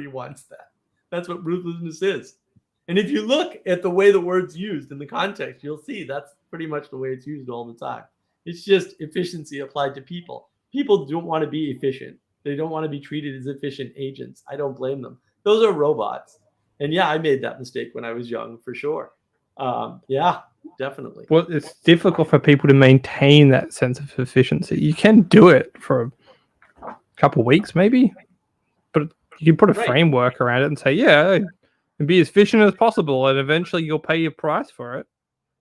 wants that. That's what ruthlessness is. And if you look at the way the word's used in the context, you'll see that's pretty much the way it's used all the time. It's just efficiency applied to people. People don't want to be efficient. They don't want to be treated as efficient agents. I don't blame them. Those are robots. And yeah, I made that mistake when I was young, for sure. Yeah, definitely. Well, it's difficult for people to maintain that sense of efficiency. You can do it for a couple of weeks, maybe, but you can put a framework around it and say, yeah, and be as efficient as possible, and eventually you'll pay your price for it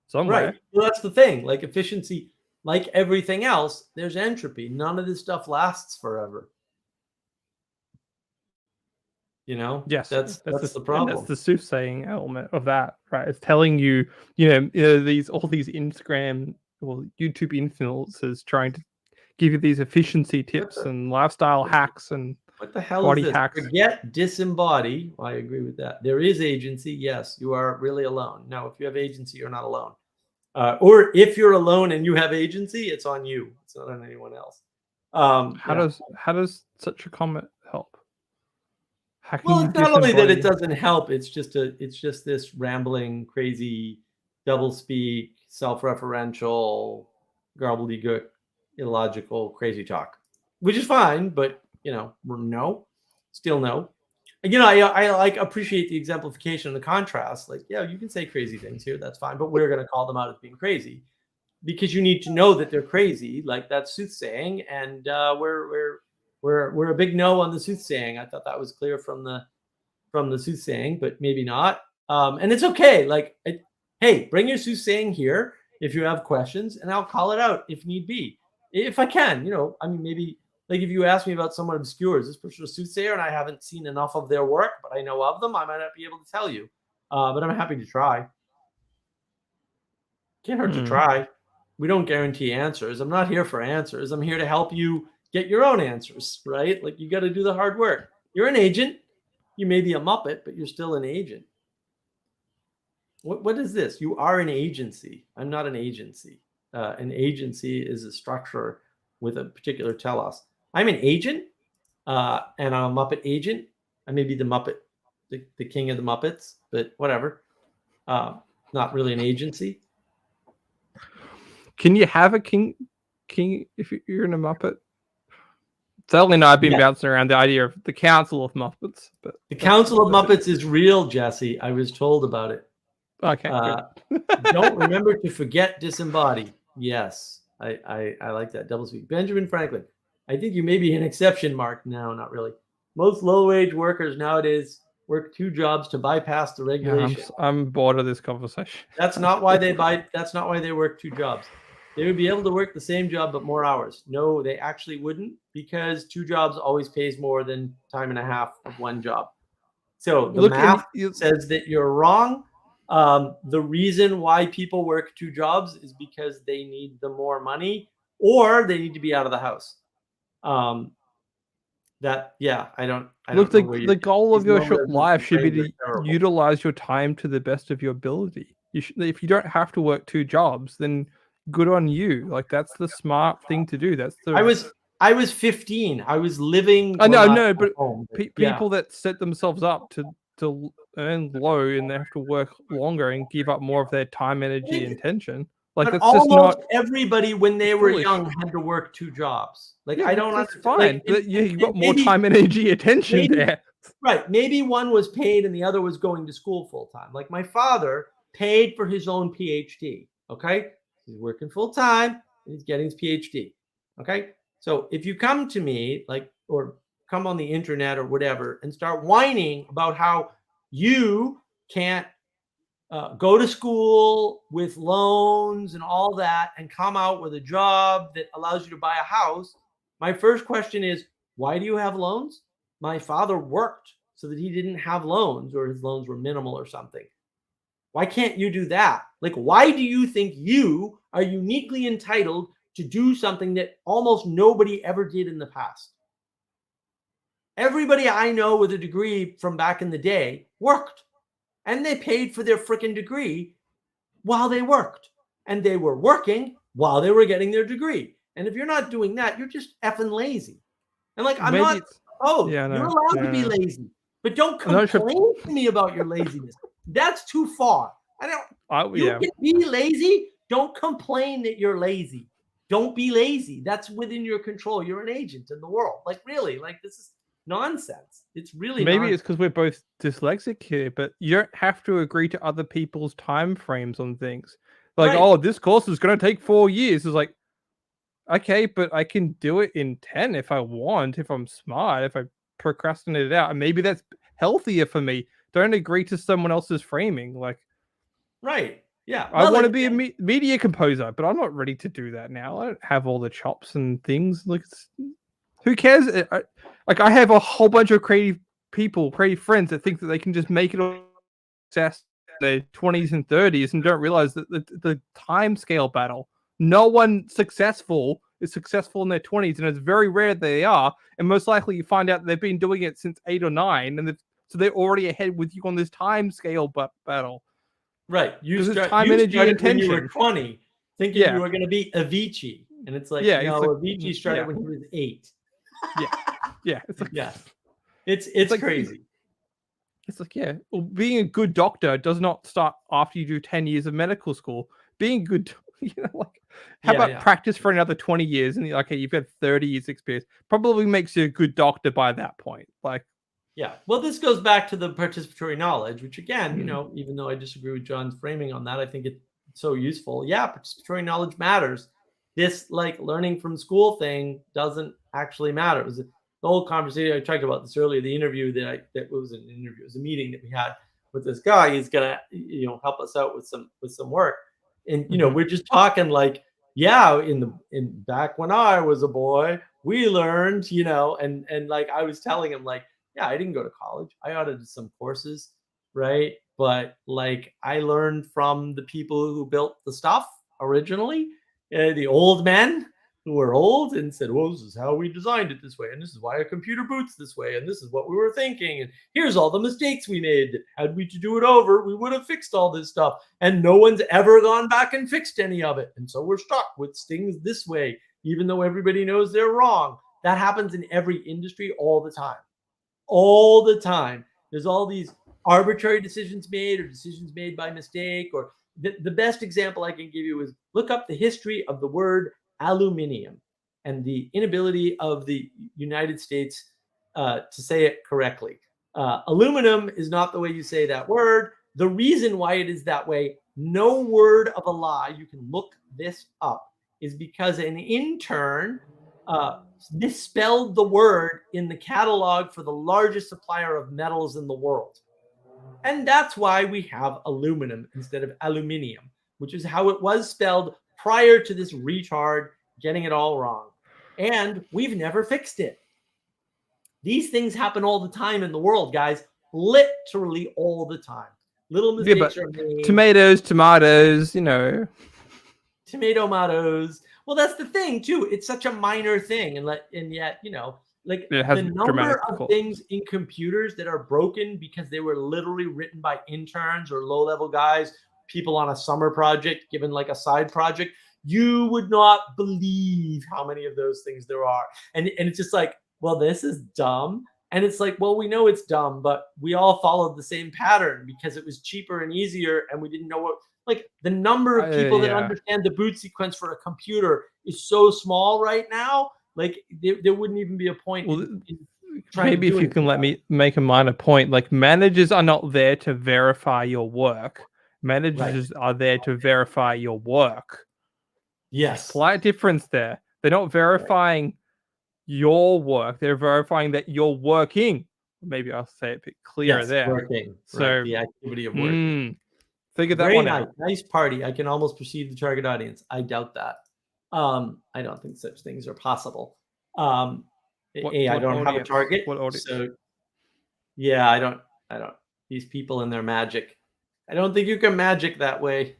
somewhere. Right. Well, that's the thing. Like efficiency, like everything else, there's entropy. None of this stuff lasts forever. You know? Yes, that's the problem. And that's the soothsaying element of that, right? It's telling you, these all these Instagram or YouTube influencers trying to give you these efficiency tips and lifestyle hacks and what the hell body is this? hacks. Forget disembody. I agree with that. There is agency. Yes, you are really alone. No, if you have agency, you're not alone. Or if you're alone and you have agency, it's on you. It's not on anyone else. How does such a comment help? Well, it's not only that it doesn't help. It's just this rambling, crazy, doublespeak, self-referential, gobbledygook, illogical, crazy talk, which is fine. But no, still no. I like appreciate the exemplification and the contrast. Like, yeah, you can say crazy things here. That's fine, but we're going to call them out as being crazy because you need to know that they're crazy. Like that's soothsaying, and we're a big no on the soothsaying. I thought that was clear from the soothsaying, but maybe not. And it's okay. Like, hey, bring your soothsaying here if you have questions, and I'll call it out if need be, if I can. Maybe like if you ask me about someone obscure, is this person a soothsayer, and I haven't seen enough of their work, but I know of them, I might not be able to tell you. But I'm happy to try. Can't hurt to try. We don't guarantee answers. I'm not here for answers. I'm here to help you get your own answers, right? Like you got to do the hard work. You're an agent. You may be a Muppet, but you're still an agent. What is this? You are an agency. I'm not an agency. An agency is a structure with a particular telos. I'm an agent, and I'm a Muppet agent. I may be the Muppet, the king of the Muppets, but whatever. Not really an agency. Can you have a king if you're in a Muppet? Certainly not. I've been bouncing around the idea of the Council of Muppets. But the Council of Muppets is real, Jesse. I was told about it. Okay. Don't remember to forget disembody. Yes, I like that. Double speak. Benjamin Franklin. I think you may be an exception, Mark. No, not really. Most low-wage workers nowadays work 2 jobs to bypass the regulation. Yeah, I'm bored of this conversation. That's not why they work 2 jobs. They would be able to work the same job but more hours. No, they actually wouldn't, because 2 jobs always pays more than time and a half of 1 job. So the math says that you're wrong. The reason why people work 2 jobs is because they need the more money, or they need to be out of the house. I don't Look, the goal of your life should be to utilize your time to the best of your ability. If you don't have to work 2 jobs, then good on you. Like that's the smart thing to do. That's the. I was 15. I was living. I know, but people that set themselves up to earn low and they have to work longer and give up more of their time, energy, and attention. Like that's almost just not. Everybody when they were young had to work 2 jobs. Like I don't. That's fine. Like, you've got more time, energy, attention there. Right. Maybe one was paid and the other was going to school full time. Like my father paid for his own PhD. Okay. He's working full time and he's getting his PhD. Okay. So if you come to me or come on the internet or whatever and start whining about how you can't go to school with loans and all that and come out with a job that allows you to buy a house, my first question is, why do you have loans? My father worked so that he didn't have loans, or his loans were minimal or something. Why can't you do that? Like, why do you think you are uniquely entitled to do something that almost nobody ever did in the past? Everybody I know with a degree from back in the day worked, and they paid for their freaking degree while they worked, and they were working while they were getting their degree. And if you're not doing that, you're just effing lazy. And like, you're allowed to be lazy, but don't complain to me about your laziness. That's too far. You can be lazy. Don't complain that you're lazy. Don't be lazy. That's within your control. You're an agent in the world. Like, really, like this is nonsense. It's really Maybe nonsense. it's because we're both dyslexic here, but you don't have to agree to other people's time frames on things. Like, Right. oh, this course is going to take 4 years. It's like, okay, but I can do it in 10 if I want, if I'm smart, if I procrastinate it out. And maybe that's healthier for me. Don't agree to someone else's framing. Like, Right. Yeah. I want to be a media composer, but I'm not ready to do that now. I don't have all the chops and things. Like, who cares? Like, I have a whole bunch of creative people, creative friends that think that they can just make it all success in their 20s and 30s and don't realize that the time scale battle. No one successful is successful in their 20s, and it's very rare they are. And most likely, you find out they've been doing it since 8 or 9, and so they're already ahead with you on this time scale battle. Right. You started when you were 20, thinking you were going to be Avicii, and it's like, no, Avicii started when he was 8. Yeah. It's like, it's like, crazy. It's like, well, being a good doctor does not start after you do 10 years of medical school. Being good, how about practice for another 20 years and okay, you've got 30 years experience. Probably makes you a good doctor by that point. Like, yeah. Well, this goes back to the participatory knowledge, which again, even though I disagree with John's framing on that, I think it's so useful. Yeah, participatory knowledge matters. This like learning from school thing doesn't actually matter. It was the whole conversation I talked about this earlier. The interview that was an interview, it was a meeting that we had with this guy. He's gonna help us out with some work, and we're just talking like, in back when I was a boy, we learned, and like I was telling him like, yeah, I didn't go to college. I audited some courses, right? But like I learned from the people who built the stuff originally, the old men who were old and said, well, this is how we designed it this way. And this is why a computer boots this way. And this is what we were thinking. And here's all the mistakes we made. Had we to do it over, we would have fixed all this stuff. And no one's ever gone back and fixed any of it. And so we're stuck with things this way, even though everybody knows they're wrong. That happens in every industry all the time. All the time. There's all these arbitrary decisions made or decisions made by mistake. Or the best example I can give you is look up the history of the word aluminium and the inability of the United States to say it correctly. Aluminum is not the way you say that word. The reason why it is that way, no word of a lie, you can look this up, is because an intern misspelled the word in the catalog for the largest supplier of metals in the world. And that's why we have aluminum instead of aluminium, which is how it was spelled prior to this retard getting it all wrong. And we've never fixed it. These things happen all the time in the world, guys. Literally all the time. Little mistakes are made. Tomatoes. Tomatos. Well, that's the thing too. It's such a minor thing, and yet, like the number of things in computers that are broken because they were literally written by interns or low-level guys, people on a summer project, given like a side project, you would not believe how many of those things there are. And it's just like, well, this is dumb. And it's like, well, we know it's dumb, but we all followed the same pattern because it was cheaper and easier, and we didn't know what. Like the number of people that understand the boot sequence for a computer is so small right now. Like there wouldn't even be a point. Maybe if you can let me make a minor point, like managers are not there to verify your work. Managers are there to verify your work. Yes. Slight difference there. They're not verifying your work. They're verifying that you're working. Maybe I'll say it a bit clearer there. Working. So the activity of working. Figure that one out. Nice party. I can almost perceive the target audience. I doubt that. I don't think such things are possible. I don't have a target. What audience? So yeah, I don't. These people and their magic. I don't think you can magic that way.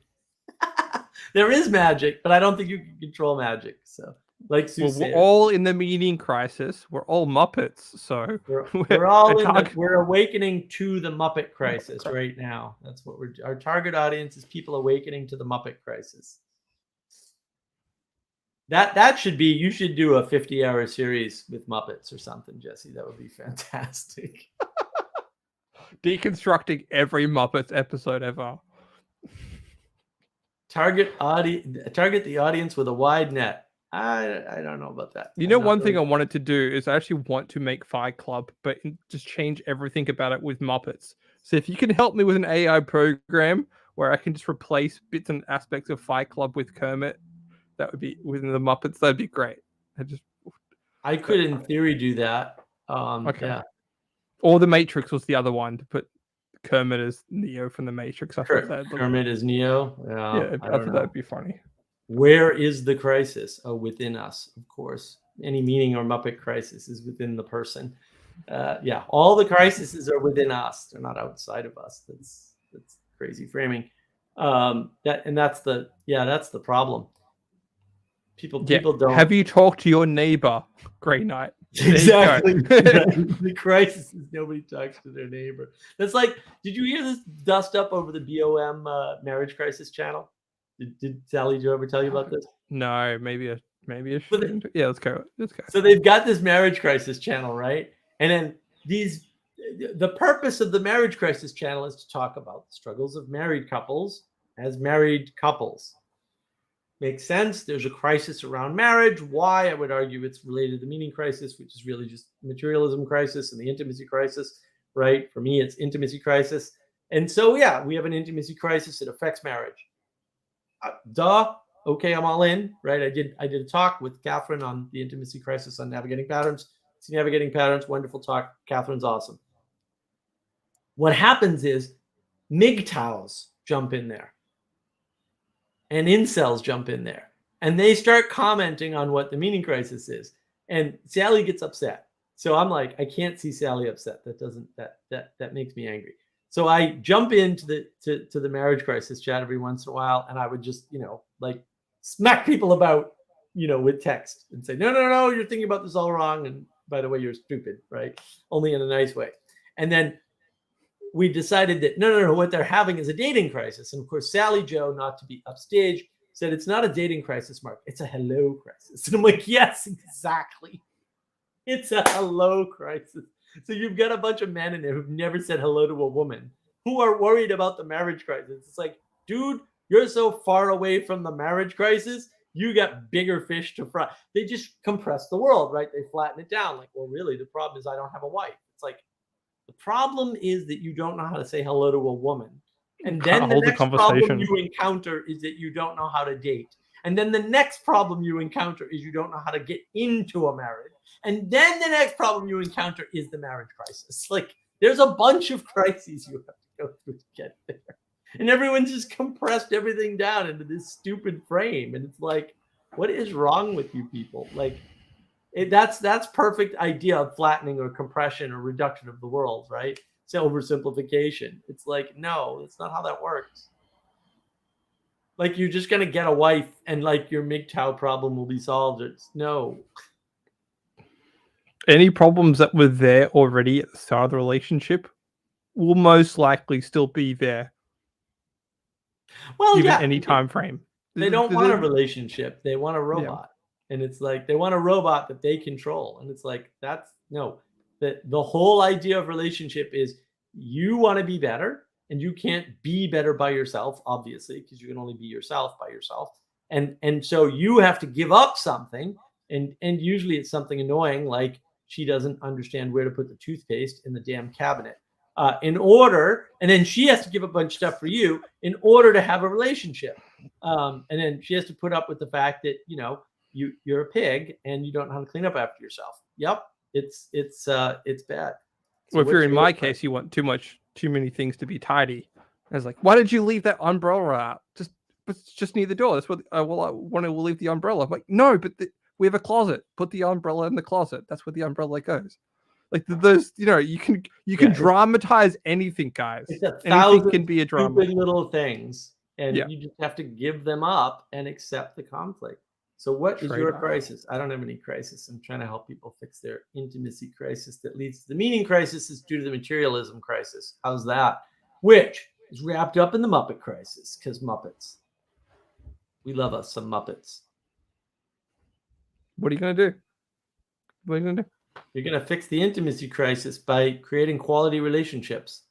There is magic, but I don't think you can control magic. So, like Soothsayer. We're all in the meaning crisis. We're all Muppets. So we're all we're awakening to the Muppet crisis right now. That's what our target audience is, people awakening to the Muppet crisis. That should be, you should do a 50-hour series with Muppets or something, Jesse. That would be fantastic. Deconstructing every Muppets episode ever. Target the audience with a wide net. I don't know about that. You know, one thing I wanted to do is I actually want to make Fight Club, but just change everything about it with Muppets. So if you can help me with an AI program where I can just replace bits and aspects of Fight Club with Kermit, that would be within the Muppets. That'd be great. I could, in theory, do that. Okay. Yeah. Or the Matrix was the other one, to put Kermit as Neo from the Matrix. I thought that Kermit is Neo. Yeah, I thought that'd be funny. Where is the crisis? Oh, within us, of course. Any meaning or Muppet crisis is within the person. Yeah, all the crises are within us. They're not outside of us. That's crazy framing. That's the problem. People don't. Have you talked to your neighbor, Grey Knight? Exactly. The crisis is nobody talks to their neighbor. That's like, did you hear this dust up over the BOM marriage crisis channel? Did Sally Joe ever tell you about this? No, maybe a yeah, let's go. So they've got this marriage crisis channel, right? And then the purpose of the marriage crisis channel is to talk about the struggles of married couples as married couples. Makes sense. There's a crisis around marriage. Why? I would argue it's related to the meaning crisis, which is really just materialism crisis and the intimacy crisis, right? For me, it's intimacy crisis. And so, yeah, we have an intimacy crisis. It affects marriage. Duh. Okay, I'm all in, right? I did a talk with Catherine on the intimacy crisis on navigating patterns. See navigating patterns, wonderful talk. Catherine's awesome. What happens is MGTOWs jump in there and incels jump in there and they start commenting on what the meaning crisis is. And Sally gets upset. So I'm like, I can't see Sally upset. That makes me angry. So I jump into the marriage crisis chat every once in a while, and I would just, like smack people about, with text and say, no, you're thinking about this all wrong. And by the way, you're stupid, right? Only in a nice way. And then we decided that no, what they're having is a dating crisis. And of course, Sally Joe, not to be upstage, said it's not a dating crisis, Mark. It's a hello crisis. And I'm like, yes, exactly. It's a hello crisis. So you've got a bunch of men in there who've never said hello to a woman who are worried about the marriage crisis. It's like, dude, you're so far away from the marriage crisis. You got bigger fish to fry. They just compress the world, right? They flatten it down. Like, well, really, the problem is I don't have a wife. It's like, the problem is that you don't know how to say hello to a woman. And then the next problem you encounter is that you don't know how to date. And then the next problem you encounter is you don't know how to get into a marriage. And then the next problem you encounter is the marriage crisis. Like, there's a bunch of crises you have to go through to get there. And everyone's just compressed everything down into this stupid frame. And it's like, what is wrong with you people? Like, that's perfect idea of flattening or compression or reduction of the world, right? It's oversimplification. It's like, no, that's not how that works. Like, you're just going to get a wife and like your MGTOW problem will be solved. It's no. Any problems that were there already at the start of the relationship will most likely still be there. Well, given any time frame. They don't want a relationship. They want a robot. Yeah. And it's like, they want a robot that they control. And it's like, that's no. The whole idea of relationship is you want to be better and you can't be better by yourself, obviously, because you can only be yourself by yourself. And so you have to give up something. And usually it's something annoying, like she doesn't understand where to put the toothpaste in the damn cabinet. And then she has to give a bunch of stuff for you in order to have a relationship. And then she has to put up with the fact that, you're a pig and you don't know how to clean up after yourself. Yep. It's bad. So well, if you're in my case, you want too many things to be tidy. I was like, why did you leave that umbrella out? Just near the door. That's what I want to leave the umbrella. I'm like, no, but we have a closet. Put the umbrella in the closet. That's where the umbrella goes. Like those, you can dramatize anything, guys. Anything can be a drama. Stupid little things, and you just have to give them up and accept the conflict. So what is your crisis? I don't have any crisis. I'm trying to help people fix their intimacy crisis that leads to the meaning crisis is due to the materialism crisis. How's that? Which is wrapped up in the Muppet crisis, because Muppets. We love us some Muppets. What are you going to do? What are you going to do? You're going to fix the intimacy crisis by creating quality relationships.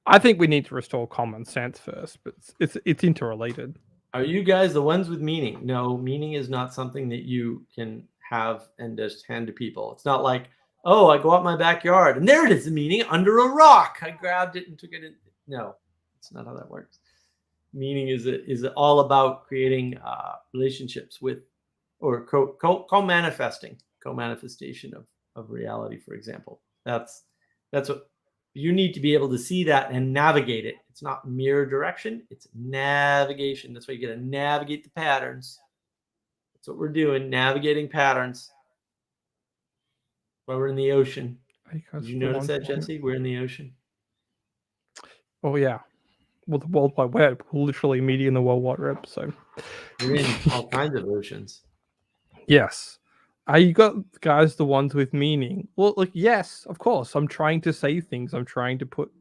I think we need to restore common sense first, but it's interrelated. Are you guys the ones with meaning? No, meaning is not something that you can have and just hand to people. It's not like, oh, I go out my backyard and there it is, the meaning under a rock. I grabbed it and took it in. No, it's not how that works. Meaning is all about creating relationships with, or co-manifestation of reality, for example. That's what you need to be able to see that and navigate it. It's not mirror direction, it's navigation. That's why you got to navigate the patterns. That's what we're doing, navigating patterns. While we're in the ocean. Did you notice that, Jesse? We're in the ocean. Oh yeah. Well, the World Wide Web, we're literally meeting in the World Wide Web. So we're in all kinds of oceans. Yes. Are you got guys the ones with meaning? Well, like, yes, of course. I'm trying to say things. I'm trying to put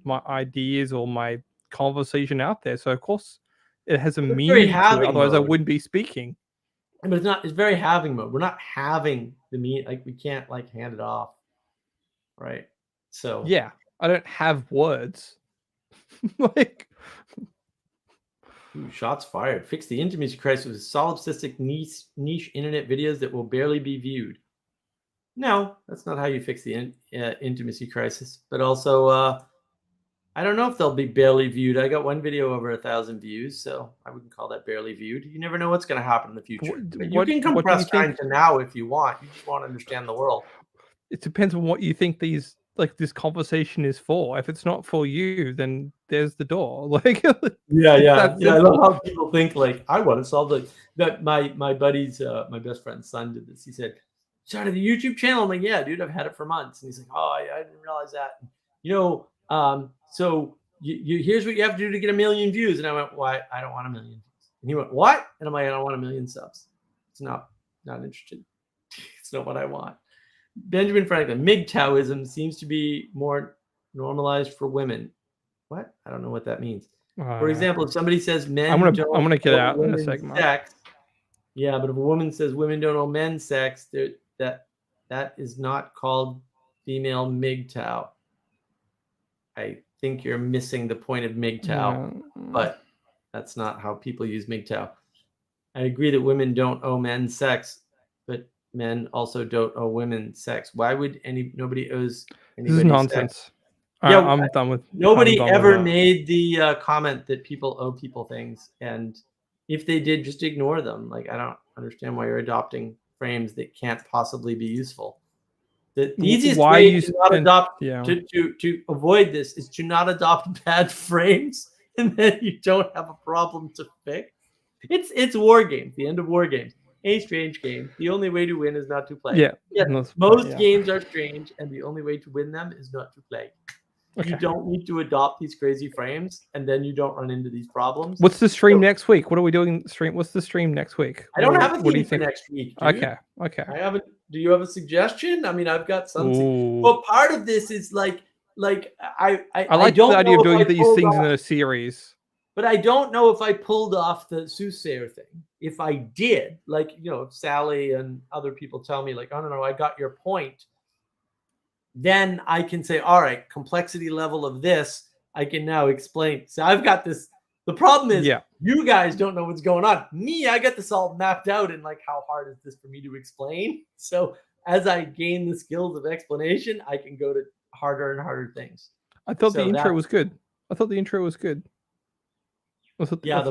my ideas or my conversation out there. So of course it has a meaning to it. Otherwise I wouldn't be speaking. But it's not, it's very having mode. We're not having the meaning, like we can't like hand it off. Right. So yeah, I don't have words. Like, ooh, shots fired. Fix the intimacy crisis with solipsistic niche internet videos that will barely be viewed. No, that's not how you fix the intimacy crisis. But also, I don't know if they'll be barely viewed. I got one video over 1,000 views, so I wouldn't call that barely viewed. You never know what's going to happen in the future. You can compress time to now if you want. You just want to understand the world. It depends on what you think these, like, this conversation is for. If it's not for you, then there's the door. Like, yeah. I love how people think like I want to solve that. My buddy's my best friend's son did this. He said, "Started a YouTube channel." I'm like, "Yeah, dude, I've had it for months." And he's like, "Oh, I didn't realize that." So you here's what you have to do to get 1 million views. And I went, "Why? I don't want 1 million views." And he went, "What?" And I'm like, "I don't want 1 million subs. It's not interested. It's not what I want." Benjamin Franklin, MGTOWism seems to be more normalized for women. What? I don't know what that means. For example, if somebody says men I'm gonna get out in a second. Sex, yeah, but if a woman says women don't owe men sex, that is not called female MGTOW. I think you're missing the point of MGTOW, but that's not how people use MGTOW. I agree that women don't owe men sex, but men also don't owe women sex. Why would nobody owes anybody This is nonsense. Sex? Yeah, I'm done with. Nobody ever made the comment that people owe people things, and if they did, just ignore them. Like, I don't understand why you're adopting frames that can't possibly be useful. The easiest way to not adopt to avoid this is to not adopt bad frames, and then you don't have a problem to fix. It's war games. The end of war games. A strange game. The only way to win is not to play. Yeah. Most games are strange, and the only way to win them is not to play. Okay. You don't need to adopt these crazy frames, and then you don't run into these problems. What's the stream next week? What are we doing? What's the stream next week? I don't have a theme for next week. Dude. Okay. I haven't. Do you have a suggestion? I mean, I've got something. Well, part of this is like I like the idea of doing these things in a series. But I don't know if I pulled off the Soothsayer thing. If I did, like, if Sally and other people tell me, like, oh, no, I got your point, then I can say, all right, complexity level of this, I can now explain. So I've got this. The problem is you guys don't know what's going on. Me, I got this all mapped out and like, how hard is this for me to explain? So as I gain the skills of explanation, I can go to harder and harder things. I thought the intro was good. I thought the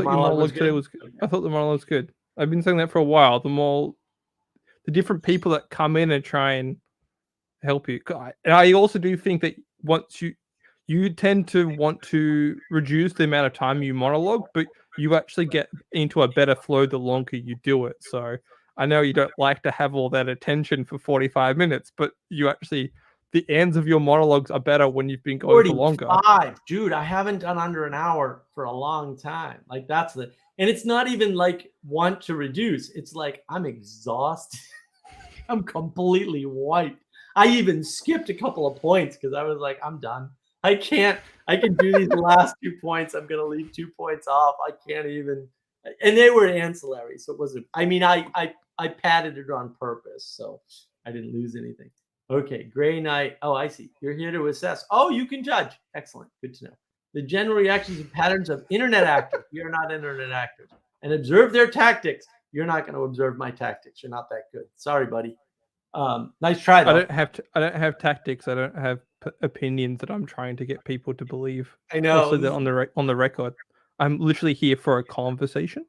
monologue today was good. I thought the monologue was good. I've been saying that for a while. The different people that come in and try and help you. And I also do think that once you tend to want to reduce the amount of time you monologue, but you actually get into a better flow the longer you do it. So I know you don't like to have all that attention for 45 minutes, but you actually, the ends of your monologues are better when you've been going for longer. Dude, I haven't done under an hour for a long time. Like and it's not even like want to reduce. It's like I'm exhausted. I'm completely wiped. I even skipped a couple of points because I was like, I'm done. I can do these last 2 points. I'm going to leave 2 points off. I can't even, and they were ancillary. So it wasn't, I mean, I padded it on purpose. So I didn't lose anything. Okay. Gray Knight. Oh, I see. You're here to assess. Oh, you can judge. Excellent. Good to know. The general reactions and patterns of internet actors. We are not internet actors. and observe their tactics, you're not going to observe my tactics. You're not that good. Sorry, buddy. Nice try, though. I don't have tactics. I don't have opinions that I'm trying to get people to believe. I know. Also, that on the record, I'm literally here for a conversation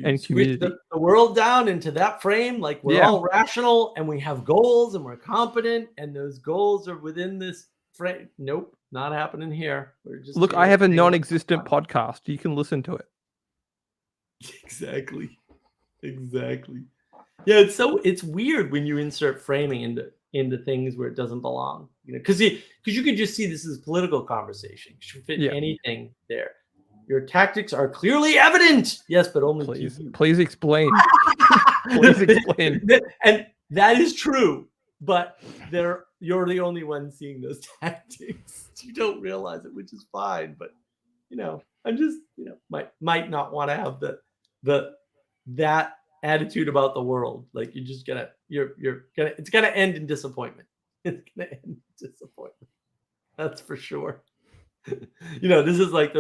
and community. The world down into that frame, like we're all rational and we have goals and we're competent, and those goals are within this frame. Nope, not happening here. We're just look. I have a non-existent podcast. You can listen to it. Exactly. Yeah, it's weird when you insert framing into things where it doesn't belong. Because you can just see this is a political conversation. You should fit anything there. Your tactics are clearly evident. Yes, but only to you. Please explain. Please explain. And that is true, but you're the only one seeing those tactics. You don't realize it, which is fine. But I'm just might not want to have that attitude about the world. Like it's gonna end in disappointment. It's gonna end in disappointment. That's for sure. This is like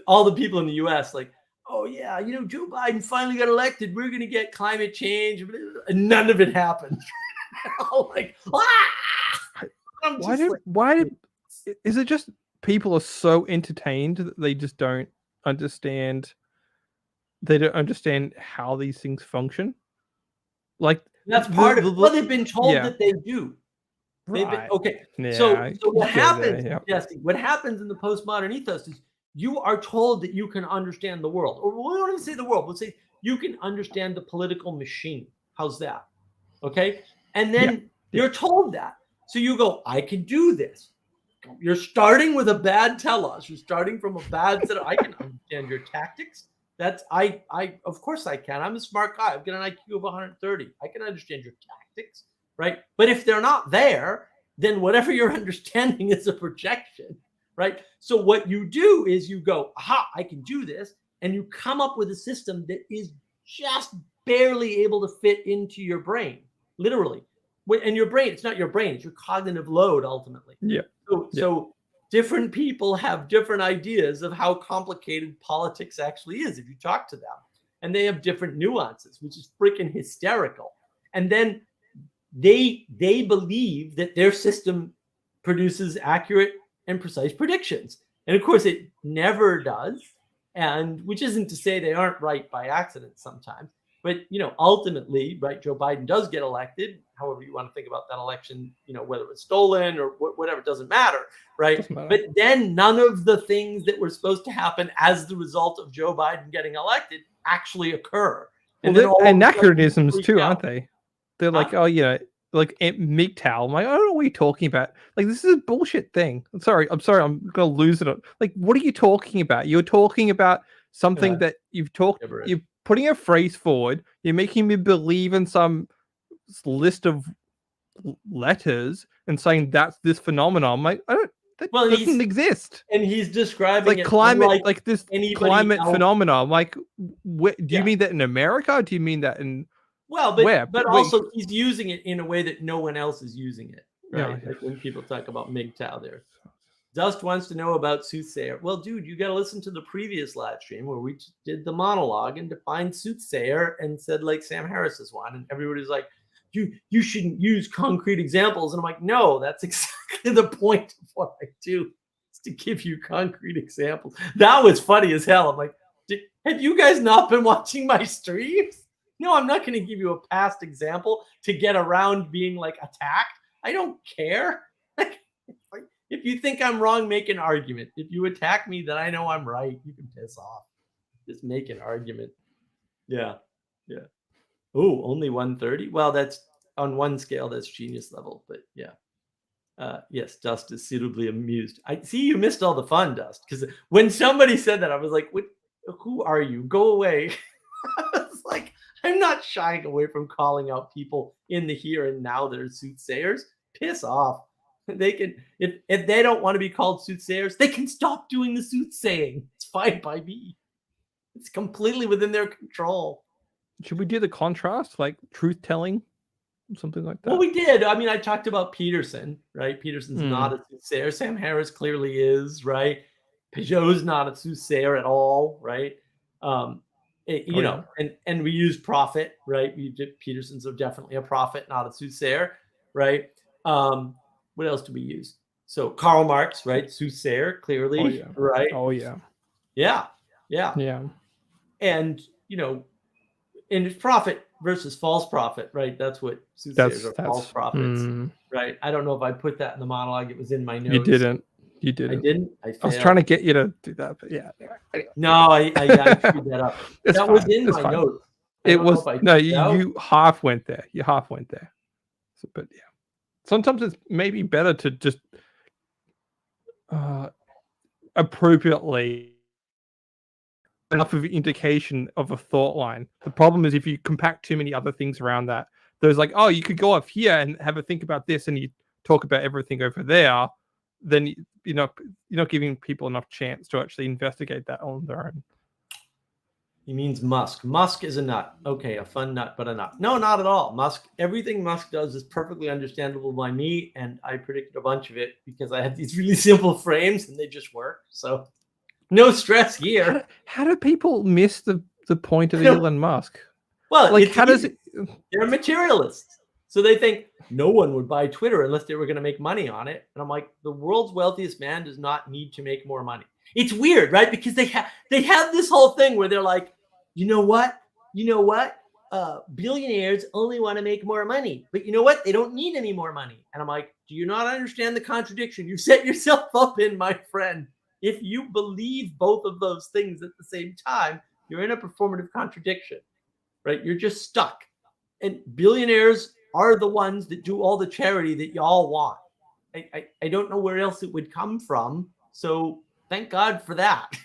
all the people in the US like, oh yeah, Joe Biden finally got elected. We're gonna get climate change, and none of it happened. All like, is it just people are so entertained that they just don't understand? They don't understand how these things function. Like that's part of it. Well, they've been told that they do. Right. Okay. Yeah, so what happens, Jesse, what happens in the postmodern ethos is you are told that you can understand the world. Or we don't even say the world. We'll say you can understand the political machine. How's that? Okay. And then you're told that. So you go, I can do this. You're starting with a bad telos. You're starting from a bad set of, I can understand your tactics. That's I of course I can. I'm a smart guy. I've got an IQ of 130. I can understand your tactics, right? But if they're not there, then whatever you're understanding is a projection, right? So what you do is you go, aha, I can do this, and you come up with a system that is just barely able to fit into your brain, literally. And your brain, it's not your brain, it's your cognitive load ultimately. Yeah. So different people have different ideas of how complicated politics actually is if you talk to them. And they have different nuances, which is freaking hysterical. And then they believe that their system produces accurate and precise predictions. And of course, it never does. And which isn't to say they aren't right by accident sometimes. But, ultimately, right, Joe Biden does get elected, however you want to think about that election, whether it was stolen or whatever, it doesn't matter, right? Doesn't matter. But then none of the things that were supposed to happen as the result of Joe Biden getting elected actually occur. And anachronisms too, aren't they? They're like, like MGTOW. I'm like, I don't know what you're talking about. Like, this is a bullshit thing. I'm sorry, I'm going to lose it. Like, what are you talking about? You're talking about something that you've putting a phrase forward, you're making me believe in some list of letters and saying that's this phenomenon. I'm like, that doesn't exist. And he's describing like climate, like this climate phenomenon. Like, do you mean that in America? Or do you mean that in where? But also he's using it in a way that no one else is using it. Right? Yeah. Like when people talk about MGTOW there. Dust wants to know about Soothsayer. Well, dude, you got to listen to the previous live stream where we did the monologue and defined Soothsayer and said like Sam Harris is one. And everybody's like, you shouldn't use concrete examples. And I'm like, no, that's exactly the point of what I do, is to give you concrete examples. That was funny as hell. I'm like, have you guys not been watching my streams? No, I'm not going to give you a past example to get around being like attacked. I don't care. If you think I'm wrong, make an argument. If you attack me, then I know I'm right. You can piss off. Just make an argument. Yeah. Oh, only 130? Well, that's on one scale, that's genius level. But yeah. Yes, Dust is suitably amused. I see you missed all the fun, Dust. Because when somebody said that, I was like, who are you? Go away. I was like, I'm not shying away from calling out people in the here and now that are soothsayers. Piss off. They can, if they don't want to be called soothsayers, they can stop doing the soothsaying. It's fine by me. It's completely within their control. Should we do the contrast, like truth telling, something like that? Well, we did. I mean, I talked about Peterson, right? Peterson's not a soothsayer. Sam Harris clearly is, right? Peugeot's not a soothsayer at all, right? You know, and we use prophet, right? Petersons are definitely a prophet, not a soothsayer, right? What else do we use? So Karl Marx, right? Soothsayer, clearly, right? Oh yeah. Yeah, yeah, Yeah. and you know, and it's prophet versus false prophet, right? That's what soothsayers are, false prophets, right? I don't know if I put that in the monologue. It was in my notes. You didn't. You didn't. I didn't. I was trying to get you to do that, but yeah. No, I screwed that up. That was in my notes. It was no. You half went there. You half went there. So, but yeah, sometimes it's maybe better to just appropriately enough of an indication of a thought line. The problem is if you compact too many other things around that, there's like, oh, you could go off here and have a think about this, and you talk about everything over there. Then you're not giving people enough chance to actually investigate that on their own. He means Musk. Musk is a nut. Okay, a fun nut, but a nut. No, not at all. Everything Musk does is perfectly understandable by me, and I predicted a bunch of it because I have these really simple frames and they just work. So no stress here. How do people miss the point of Elon Musk? Well, like how does it? They're materialists. So they think no one would buy Twitter unless they were going to make money on it. And I'm like, the world's wealthiest man does not need to make more money. It's weird, right? Because they have this whole thing where they're like, you know what? Billionaires only want to make more money. But you know what? They don't need any more money. And I'm like, do you not understand the contradiction? You set yourself up in, my friend. If you believe both of those things at the same time, you're in a performative contradiction, right? You're just stuck. And billionaires are the ones that do all the charity that y'all want. I don't know where else it would come from. So thank God for that.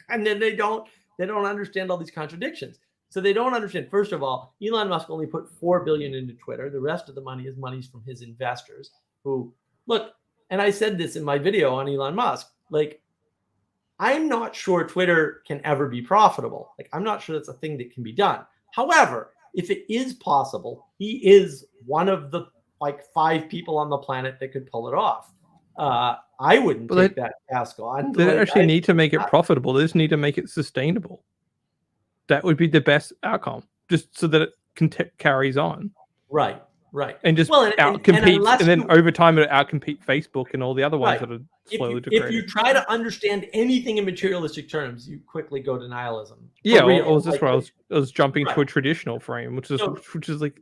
And then they don't understand all these contradictions. So they don't understand. First of all, Elon Musk only put $4 billion into Twitter. The rest of the money is monies from his investors who look, and I said this in my video on Elon Musk, like, I'm not sure Twitter can ever be profitable. Like, I'm not sure that's a thing that can be done. However, if it is possible, he is one of the 5 people on the planet that could pull it off. I wouldn't take that task on. They don't actually need to make it profitable. They just need to make it sustainable. That would be the best outcome, just so that it carries on. Right. And just outcompete, and then over time it'll outcompete Facebook and all the other ones that are slowly degrading. If you try to understand anything in materialistic terms, you quickly go to nihilism. Yeah, I was jumping to a traditional frame, which is like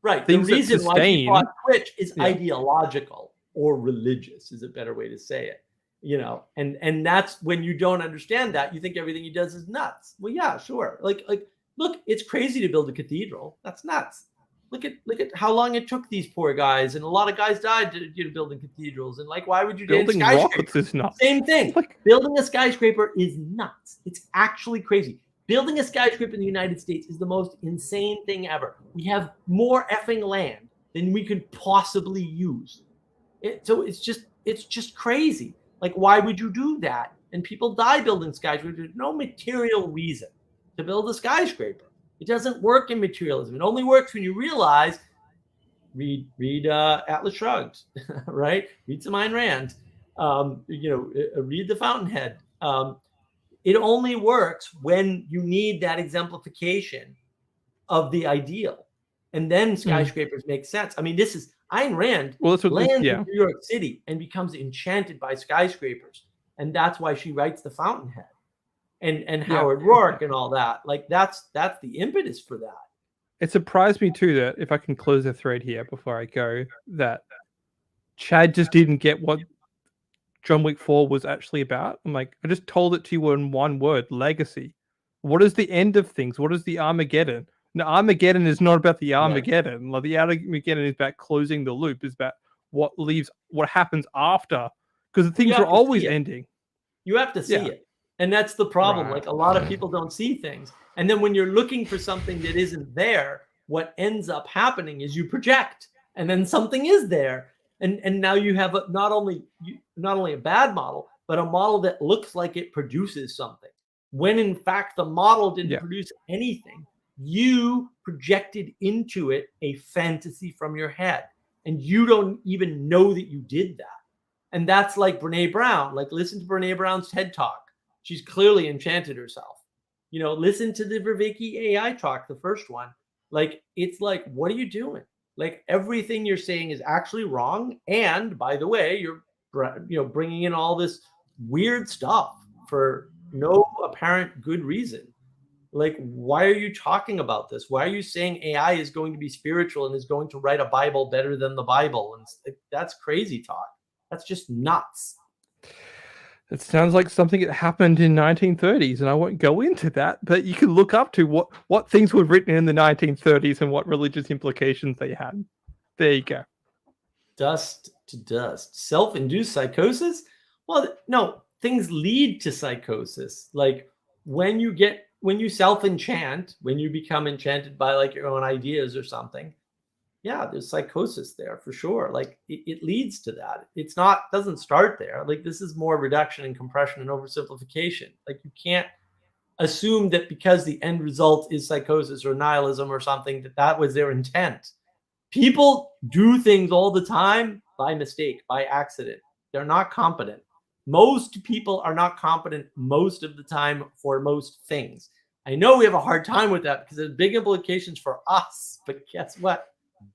right. The reason why people on Twitch is ideological or religious is a better way to say it. You know, and that's when you don't understand that, you think everything he does is nuts. Well, yeah, sure. Like look, it's crazy to build a cathedral. That's nuts. Look at how long it took these poor guys, and a lot of guys died building cathedrals. And like, why would you building rockets is nuts? Same thing. Building a skyscraper is nuts. It's actually crazy. Building a skyscraper in the United States is the most insane thing ever. We have more effing land than we could possibly use. So it's just crazy. Like, why would you do that? And people die building skyscrapers. There's no material reason to build a skyscraper. It doesn't work in materialism. It only works when you realize, read Atlas Shrugged, right? Read some Ayn Rand, read The Fountainhead. It only works when you need that exemplification of the ideal. And then skyscrapers make sense. I mean, this is Ayn Rand lands in New York City and becomes enchanted by skyscrapers. And that's why she writes The Fountainhead. And Howard Rourke and all that. Like, that's the impetus for that. It surprised me too that, if I can close the thread here before I go, that Chad just didn't get what John Wick 4 was actually about. I'm like, I just told it to you in one word: legacy. What is the end of things? What is the Armageddon? Now, Armageddon is not about the Armageddon. Like, the Armageddon is about closing the loop. Is about what happens after, because the things are always ending. You have to see it. And that's the problem. Right. Like, a lot of people don't see things. And then when you're looking for something that isn't there, what ends up happening is you project, and then something is there. And now you have not only a bad model, but a model that looks like it produces something. When in fact the model didn't produce anything. You projected into it a fantasy from your head. And you don't even know that you did that. And that's like Brene Brown. Like, listen to Brene Brown's TED Talk. She's clearly enchanted herself. Listen to the Viveki AI talk, the first one. Like, it's like, what are you doing? Like, everything you're saying is actually wrong. And by the way, you're bringing in all this weird stuff for no apparent good reason. Like, why are you talking about this? Why are you saying AI is going to be spiritual and is going to write a Bible better than the Bible? And that's crazy talk. That's just nuts. It sounds like something that happened in 1930s, and I won't go into that, but you can look up to what things were written in the 1930s and what religious implications they had. There you go. Dust to dust. Self-induced psychosis? Well, no, things lead to psychosis. Like, when you self-enchant, when you become enchanted by like your own ideas or something, yeah, there's psychosis there for sure. Like, it leads to that. Doesn't start there. Like, this is more reduction and compression and oversimplification. Like, you can't assume that because the end result is psychosis or nihilism or something, that was their intent. People do things all the time by mistake, by accident. They're not competent. Most people are not competent most of the time for most things. I know we have a hard time with that because there's big implications for us, but guess what,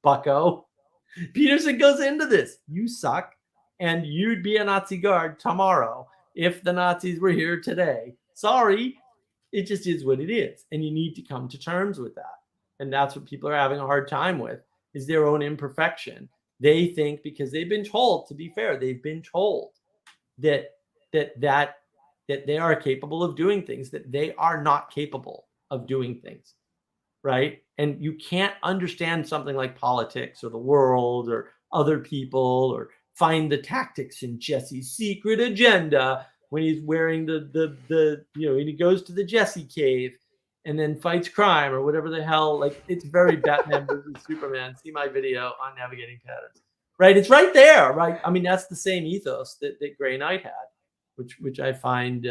bucko? Peterson goes into this. You suck, and you'd be a Nazi guard tomorrow if the Nazis were here today. Sorry, it just is what it is, and you need to come to terms with that. And that's what people are having a hard time with, is their own imperfection. They think, because they've been told, to be fair, they've been told that they are capable of doing things, that they are not capable of doing things, right? And you can't understand something like politics or the world or other people or find the tactics in Jesse's secret agenda when he's wearing the and he goes to the Jesse cave and then fights crime or whatever the hell. Like, it's very Batman versus Superman. See my video on navigating patterns, right? It's right there, right? I mean, that's the same ethos that Grey Knight had, which I find,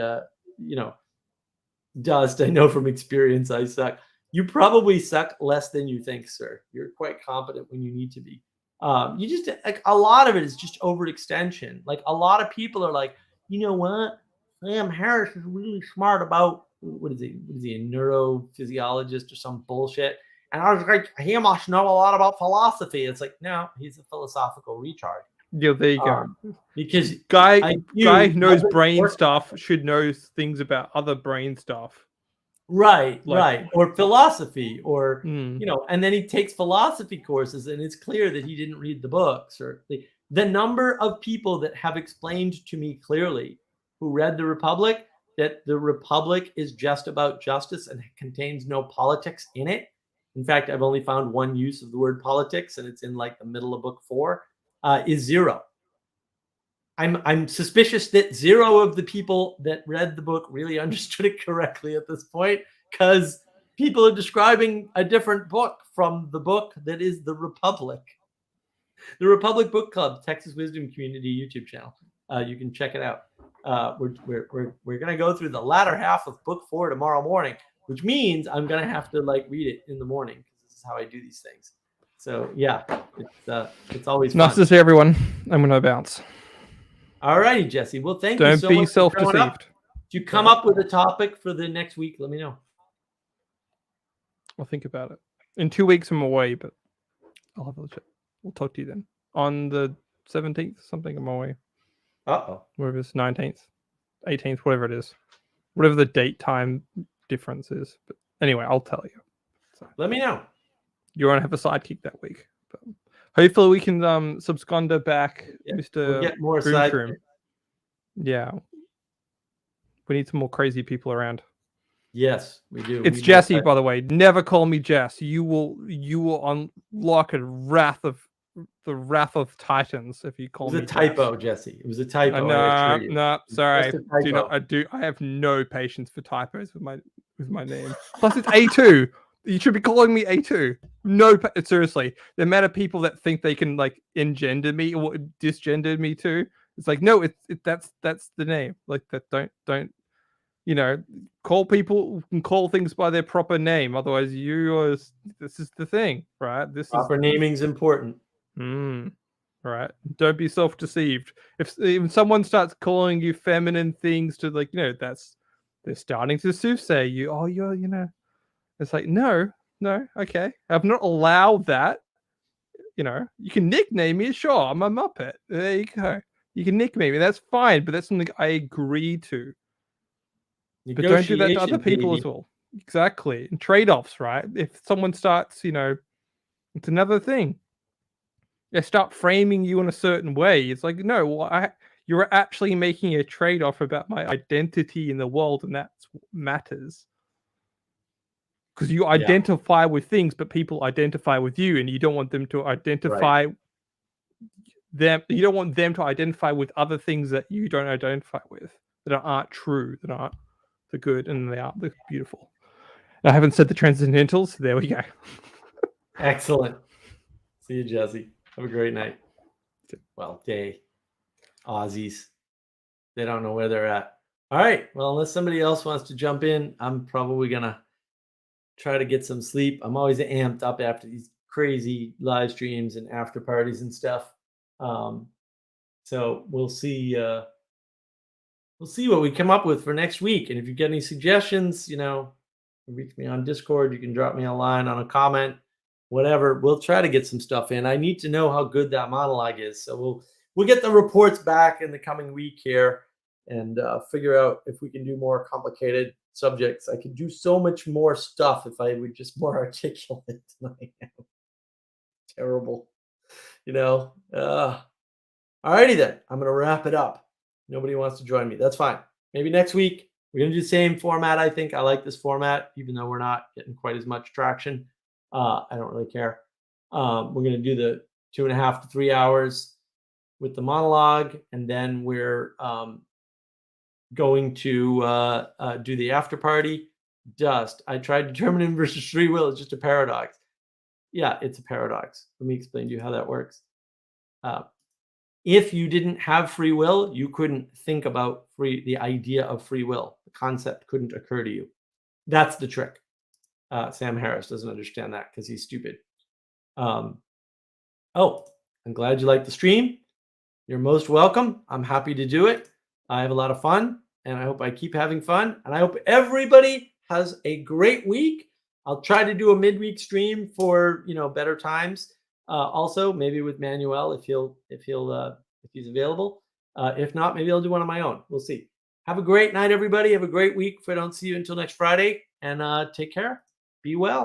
Dust, I know from experience I suck. You probably suck less than you think, sir. You're quite competent when you need to be. You just, like, a lot of it is just overextension. Like, a lot of people are like, you know what? Sam Harris is really smart about, what is he, a neurophysiologist or some bullshit? And I was like, he must know a lot about philosophy. It's like, no, he's a philosophical retard. Yeah, there you go. Because guy who knows brain stuff should know things about other brain stuff. Right, right. Or philosophy, or, and then he takes philosophy courses, and it's clear that he didn't read the books. Or the number of people that have explained to me clearly, who read The Republic, that The Republic is just about justice and contains no politics in it. In fact, I've only found one use of the word politics, and it's in like the middle of book 4, is zero. I'm suspicious that zero of the people that read the book really understood it correctly at this point, because people are describing a different book from the book that is The Republic. The Republic Book Club, Texas Wisdom Community YouTube channel. You can check it out. We're gonna go through the latter half of book 4 tomorrow morning, which means I'm gonna have to read it in the morning, because this is how I do these things. So yeah, it's always fun. Nice to see everyone. I'm gonna bounce. All righty, Jesse. Well, thank you so much. Don't be self-deceived. If you come up with a topic for the next week, let me know. I'll think about it. In 2 weeks, I'm away, but I'll have a chat. We'll talk to you then. On the 17th, something, I'm away. Whatever it's 19th, 18th, whatever it is. Whatever the date time difference is. But anyway, I'll tell you. So, let me know. You want to have a sidekick that week. But hopefully we can subscribe back, Mr. We'll get more Boomshroom. Yeah. We need some more crazy people around. Yes, we do. It's Jesse, by the way. Never call me Jess. You will unlock the wrath of Titans if you call me. It was a typo, Jess. Jesse. It was a typo. No, sorry. I have no patience for typos with my name. Plus, it's A2. You should be calling me A2. No, seriously. The amount of people that think they can engender me or disgender me too. It's like, no, that's the name. Like, that don't call people and call things by their proper name. Otherwise, this is the thing, right? Proper naming's important. Right. Don't be self-deceived. If someone starts calling you feminine things to that's They're starting to soothsay you. Oh, you know. It's like, no, okay. I've not allowed that. You know, you can nickname me, sure. I'm a Muppet. There you go. You can nickname me. That's fine, but that's something I agree to. But don't do that to other people as well. Exactly. And trade-offs, right? If someone starts, you know, it's another thing. They start framing you in a certain way. It's like, no, well, you're actually making a trade-off about my identity in the world, and that's what matters. Because you identify with things, but people identify with you, and you don't want them to identify them. You don't want them to identify with other things that you don't identify with, that aren't true, that aren't the good, and they aren't the beautiful. And I haven't said the transcendentals. So there we go. Excellent. See you, Jesse. Have a great night. Well, day. Aussies. They don't know where they're at. All right. Well, unless somebody else wants to jump in, I'm probably going to try to get some sleep. I'm always amped up after these crazy live streams and after parties and stuff. So we'll see. We'll see what we come up with for next week. And if you get any suggestions, you know, reach me on Discord. You can drop me a line on a comment, whatever. We'll try to get some stuff in. I need to know how good that monologue is. So we'll get the reports back in the coming week here and figure out if we can do more complicated subjects. I could do so much more stuff if I would just more articulate than I am. Terrible. You know. Alrighty then. I'm going to wrap it up. Nobody wants to join me. That's fine. Maybe next week we're going to do the same format. I think I like this format, even though we're not getting quite as much traction. I don't really care. We're going to do the 2.5 to 3 hours with the monologue, and then we're going to do the after party. I tried determinism versus free will. It's just a paradox. Yeah, it's a paradox. Let me explain to you how that works. If you didn't have free will, you couldn't think about the idea of free will. The concept couldn't occur to you. That's the trick. Sam Harris doesn't understand that because he's stupid. I'm glad you liked the stream. You're most welcome. I'm happy to do it. I have a lot of fun, and I hope I keep having fun. And I hope everybody has a great week. I'll try to do a midweek stream for better times. Also, maybe with Manuel if he's available. If not, maybe I'll do one on my own. We'll see. Have a great night, everybody. Have a great week. If I don't see you until next Friday, and take care. Be well.